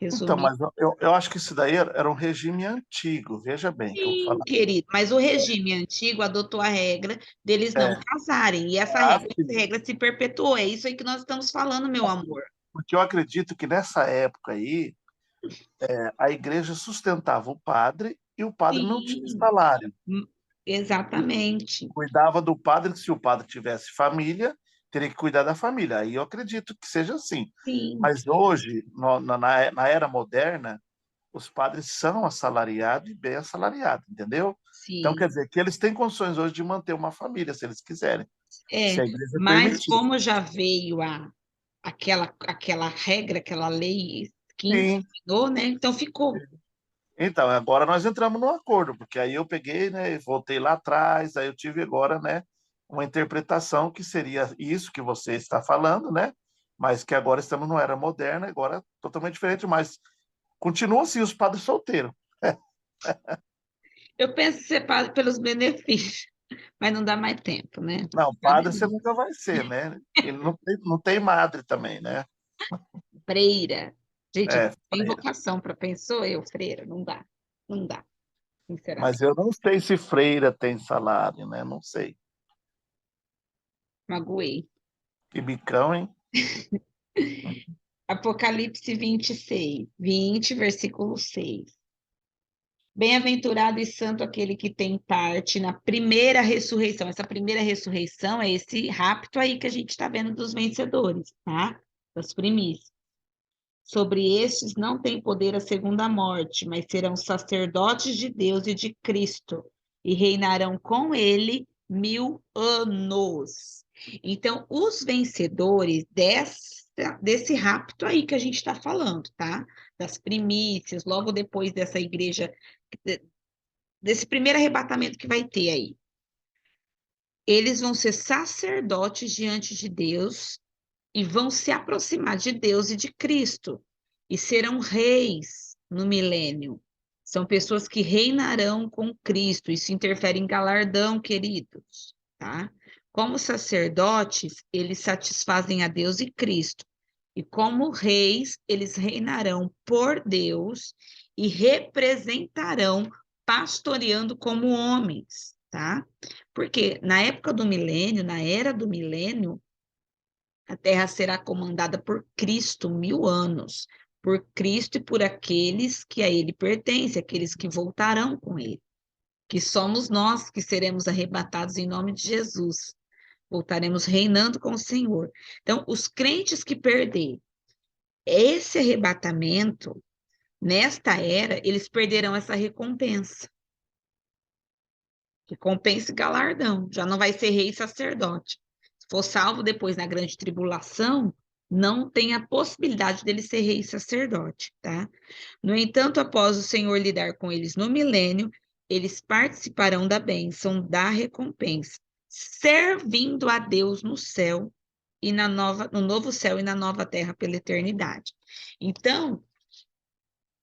Então, Resumindo, mas eu acho que isso daí era um regime antigo, veja bem, que eu vou sim, falar. querido, mas o regime antigo adotou a regra deles não É, casarem, e essa regra se perpetuou. É isso aí que nós estamos falando, meu amor. porque eu acredito que nessa época aí, a igreja sustentava o padre e o padre não tinha Sim, salário. exatamente. Cuidava do padre, que se o padre tivesse família, teria que cuidar da família. Aí eu acredito que seja assim. Sim, Mas hoje, na era moderna, os padres são assalariados e bem assalariados, entendeu? Então, sim. quer dizer que eles têm condições hoje de manter uma família, se eles quiserem, se É, a igreja mas permitir. como já veio aquela regra, aquela lei que Sim. ensinou, né? Então ficou. Então, agora nós entramos num acordo, porque aí eu peguei, né, e voltei lá atrás, aí eu tive agora, né, uma interpretação que seria isso que você está falando, né, mas que agora estamos numa era moderna, agora totalmente diferente, mas continuam assim os padres solteiros. Eu penso ser padre pelos benefícios, mas não dá mais tempo, né? Não, padre você nunca vai ser, né? Ele não tem madre também, né? Freira. Gente, eu É, tenho vocação para pensou eu, freira, não dá. Não dá, mas sinceramente. eu não sei se freira tem salário, né? Não sei. Magoei. Que bicão, hein? Apocalipse 26, 20, versículo 6. Bem-aventurado e santo aquele que tem parte na primeira ressurreição. Essa primeira ressurreição é esse rapto aí que a gente está vendo dos vencedores, tá? Das primícias. Sobre estes não tem poder a segunda morte, mas serão sacerdotes de Deus e de Cristo, e reinarão com ele 1000 anos. Então, os vencedores desse rapto aí que a gente está falando, tá? Das primícias, logo depois dessa igreja, desse primeiro arrebatamento que vai ter aí. Eles vão ser sacerdotes diante de Deus e vão se aproximar de Deus e de Cristo e serão reis no milênio. São pessoas que reinarão com Cristo. Isso interfere em galardão, queridos, tá? Como sacerdotes, eles satisfazem a Deus e Cristo. E como reis, eles reinarão por Deus e representarão pastoreando como homens, tá? Porque na época do milênio, na era do milênio, a terra será comandada por Cristo 1000 anos, por Cristo e por aqueles que a ele pertencem, aqueles que voltarão com ele, que somos nós que seremos arrebatados em nome de Jesus. Voltaremos reinando com o Senhor. Então, os crentes que perder esse arrebatamento, nesta era, eles perderão essa recompensa. Recompensa e galardão. Já não vai ser rei e sacerdote. Se for salvo depois na grande tribulação, não tem a possibilidade dele ser rei e sacerdote, tá? No entanto, após o Senhor lidar com eles no milênio, eles participarão da bênção, da recompensa, servindo a Deus no céu e no novo céu e na nova terra pela eternidade. Então,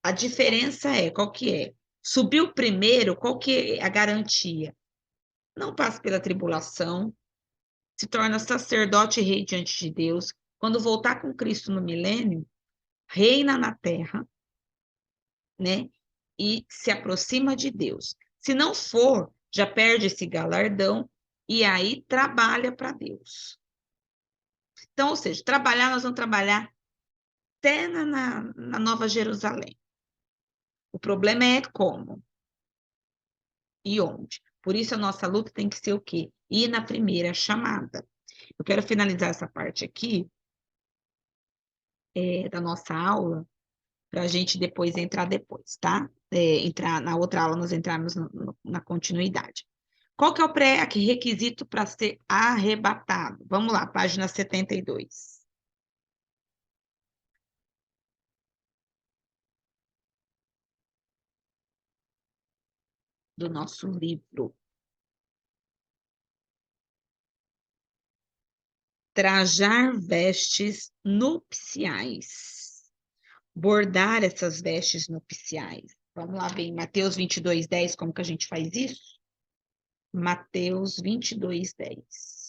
a diferença é, qual que é? Subiu primeiro, qual que é a garantia? Não passa pela tribulação, se torna sacerdote e rei diante de Deus. Quando voltar com Cristo no milênio, reina na terra, né? E se aproxima de Deus. Se não for, já perde esse galardão e aí trabalha para Deus. Então, ou seja, trabalhar, nós vamos trabalhar até na Nova Jerusalém. O problema é como e onde. Por isso, a nossa luta tem que ser o quê? Ir na primeira chamada. Eu quero finalizar essa parte aqui da nossa aula, para a gente depois entrar depois, tá? Entrar na outra aula, nós entrarmos na continuidade. Qual que é o pré-requisito para ser arrebatado? Vamos lá, página 72. Do nosso livro. Trajar vestes nupciais. Bordar essas vestes nupciais. Vamos lá ver em Mateus 22:10, como que a gente faz isso? Mateus 22:10.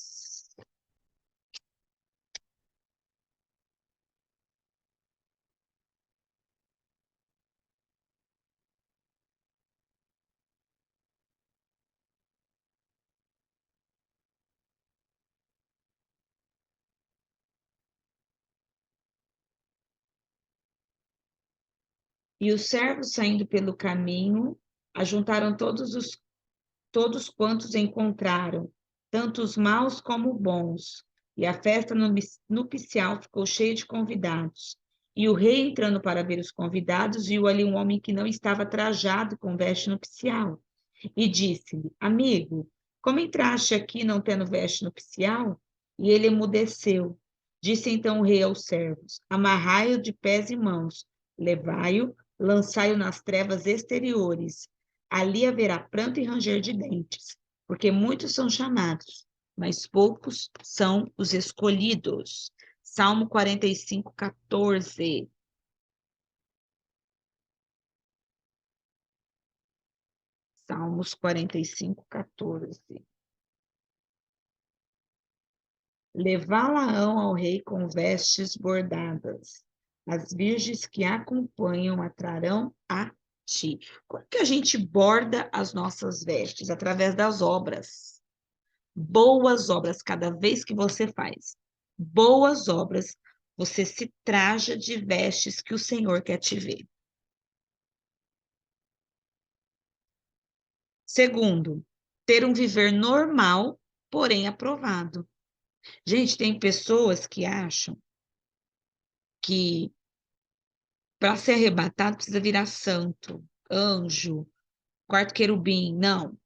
E os servos, saindo pelo caminho, ajuntaram todos quantos encontraram, tanto os maus como bons, E a festa nupcial ficou cheia de convidados. E o rei, entrando para ver os convidados, viu ali um homem que não estava trajado com veste nupcial. E disse-lhe: Amigo, como entraste aqui não tendo veste nupcial? E ele emudeceu. Disse então o rei aos servos: Amarrai-o de pés e mãos, levai-o, lançai-o nas trevas exteriores. Ali haverá pranto e ranger de dentes, porque muitos são chamados, mas poucos são os escolhidos. Salmo 45, 14. Salmos 45, 14. Levá-la-ão ao rei com vestes bordadas. As virgens que acompanham atrarão a ti. Como que a gente borda as nossas vestes? Através das obras. Boas obras, cada vez que você faz. Boas obras, você se traja de vestes que o Senhor quer te ver. Segundo, ter um viver normal, porém aprovado. Gente, tem pessoas que acham que para ser arrebatado precisa virar santo, anjo, quarto querubim. Não.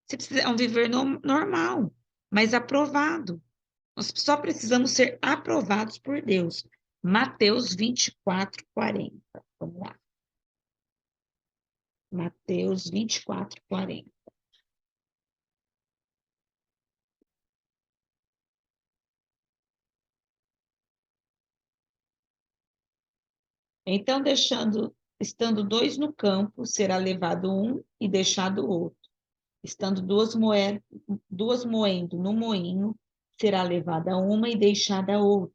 Você precisa é um viver normal, mas aprovado. Nós só precisamos ser aprovados por Deus. Mateus 24, 40. Vamos lá. Mateus 24, 40. Então, estando dois no campo, será levado um e deixado o outro. Estando duas moendo no moinho, será levada uma e deixada a outra.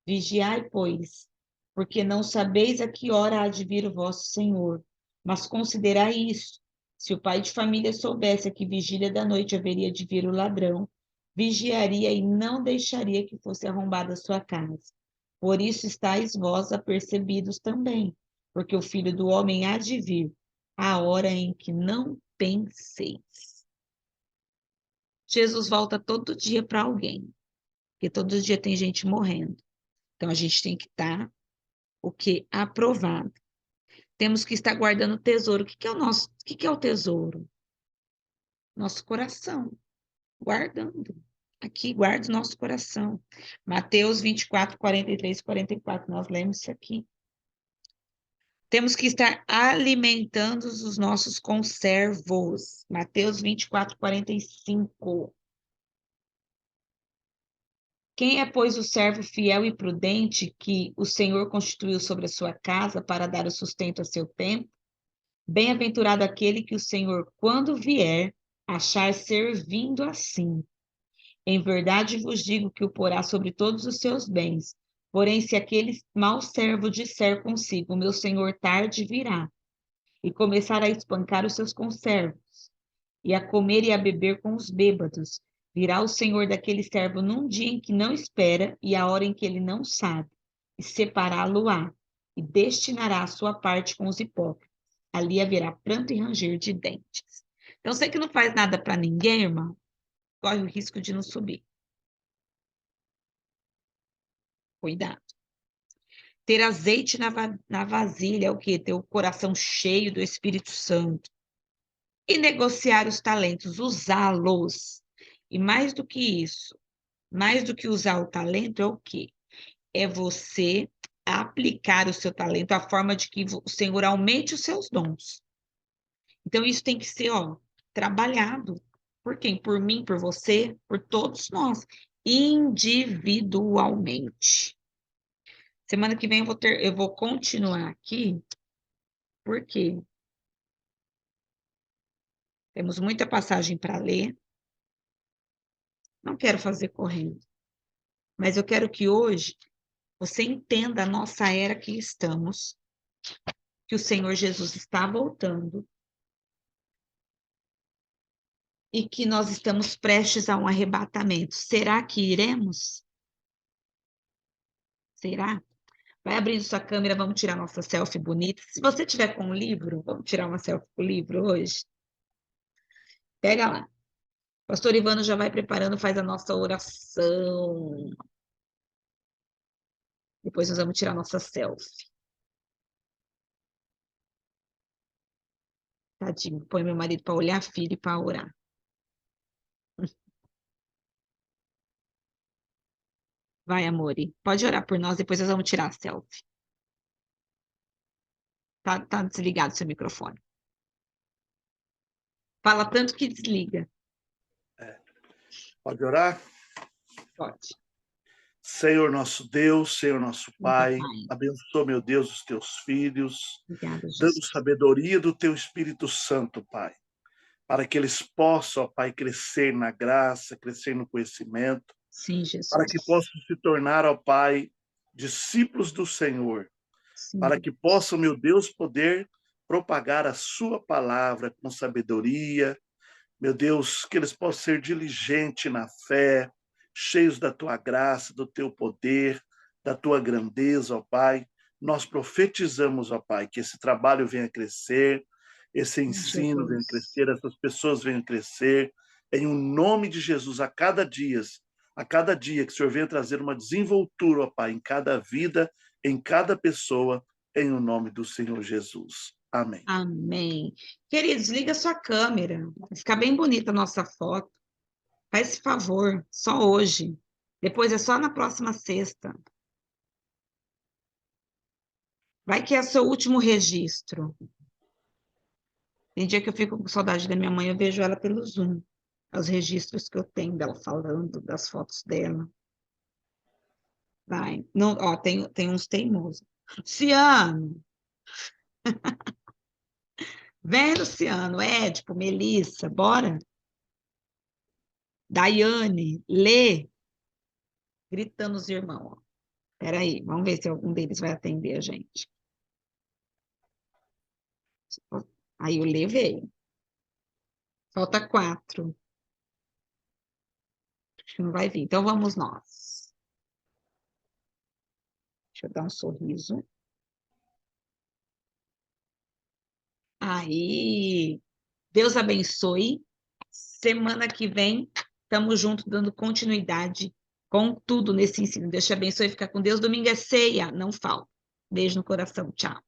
Vigiai, pois, porque não sabeis a que hora há de vir o vosso Senhor. Mas considerai isso: se o pai de família soubesse a que vigília da noite haveria de vir o ladrão, vigiaria e não deixaria que fosse arrombada a sua casa. Por isso estáis vós apercebidos também, porque o Filho do Homem há de vir, a hora em que não penseis. Jesus volta todo dia para alguém, porque todo dia tem gente morrendo. Então, a gente tem que estar, o quê? Aprovado. Temos que estar guardando o tesouro. O que é o que é o tesouro? Nosso coração. Guardando. Aqui, guarda o nosso coração. Mateus 24, 43 e 44. Nós lemos isso aqui. Temos que estar alimentando os nossos conservos. Mateus 24, 45. Quem é, pois, o servo fiel e prudente que o Senhor constituiu sobre a sua casa para dar o sustento a seu tempo? Bem-aventurado aquele que o Senhor, quando vier, achar servindo assim. Em verdade vos digo que o porá sobre todos os seus bens. Porém, se aquele mau servo disser consigo, meu senhor tarde virá, e começar a espancar os seus conservos, e a comer e a beber com os bêbados, virá o senhor daquele servo num dia em que não espera e a hora em que ele não sabe, e separá-lo-á, e destinará a sua parte com os hipócritas. Ali haverá pranto e ranger de dentes. Então, você que não faz nada para ninguém, irmão, corre o risco de não subir. Cuidado. Ter azeite na vasilha é o quê? Ter o coração cheio do Espírito Santo. E negociar os talentos, usá-los. E mais do que isso, mais do que usar o talento, é o quê? É você aplicar o seu talento, a forma de que o Senhor aumente os seus dons. Então, isso tem que ser, trabalhado. Por quem? Por mim, por você, por todos nós, individualmente. Semana que vem eu vou continuar aqui, porque temos muita passagem para ler. Não quero fazer correndo, mas eu quero que hoje você entenda a nossa era que estamos, que o Senhor Jesus está voltando e que nós estamos prestes a um arrebatamento. Será que iremos? Será? Vai abrindo sua câmera, vamos tirar nossa selfie bonita. Se você tiver com um livro, vamos tirar uma selfie com o livro hoje? Pega lá. Pastor Ivano já vai preparando, faz a nossa oração. Depois nós vamos tirar nossa selfie. Tadinho, põe meu marido para olhar a filha e para orar. Vai, amore. Pode orar por nós, depois nós vamos tirar a selfie. Tá desligado seu microfone. Fala tanto que desliga. Pode orar? Pode. Senhor nosso Deus, Senhor nosso Pai, Pai. abençoa, meu Deus, os teus filhos, Obrigada, dando Jesus. sabedoria do teu Espírito Santo, Pai, para que eles possam, ó Pai, crescer na graça, crescer no conhecimento, Sim, Jesus. para que possam se tornar, ó Pai, discípulos do Senhor, Sim, para que possam, meu Deus, poder propagar a sua palavra com sabedoria, meu Deus, que eles possam ser diligentes na fé, cheios da tua graça, do teu poder, da tua grandeza, ó Pai. Nós profetizamos, ó Pai, que esse trabalho venha crescer, esse ensino venha crescer, essas pessoas venham crescer, em um nome de Jesus, a cada dia que o Senhor venha trazer uma desenvoltura, ó Pai, em cada vida, em cada pessoa, em o nome do Senhor Jesus. Amém. Amém. Queridos, liga sua câmera. Vai ficar bem bonita a nossa foto. Faz esse favor, só hoje. Depois é só na próxima sexta. Vai que é seu último registro. Tem dia que eu fico com saudade da minha mãe, eu vejo ela pelo Zoom. Os registros que eu tenho dela falando, das fotos dela. Vai. Não, ó, tem uns teimosos. Luciano. Vem, Luciano. Édipo, Melissa, bora. Daiane, Lê. Gritando os irmãos. Ó. Peraí, vamos ver se algum deles vai atender a gente. Aí o Lê veio. Falta 4. Acho que não vai vir. Então vamos nós. Deixa eu dar um sorriso. Aí, Deus abençoe. Semana que vem, estamos juntos, dando continuidade com tudo nesse ensino. Deus te abençoe, fica com Deus. Domingo é ceia, não falta. Beijo no coração, tchau.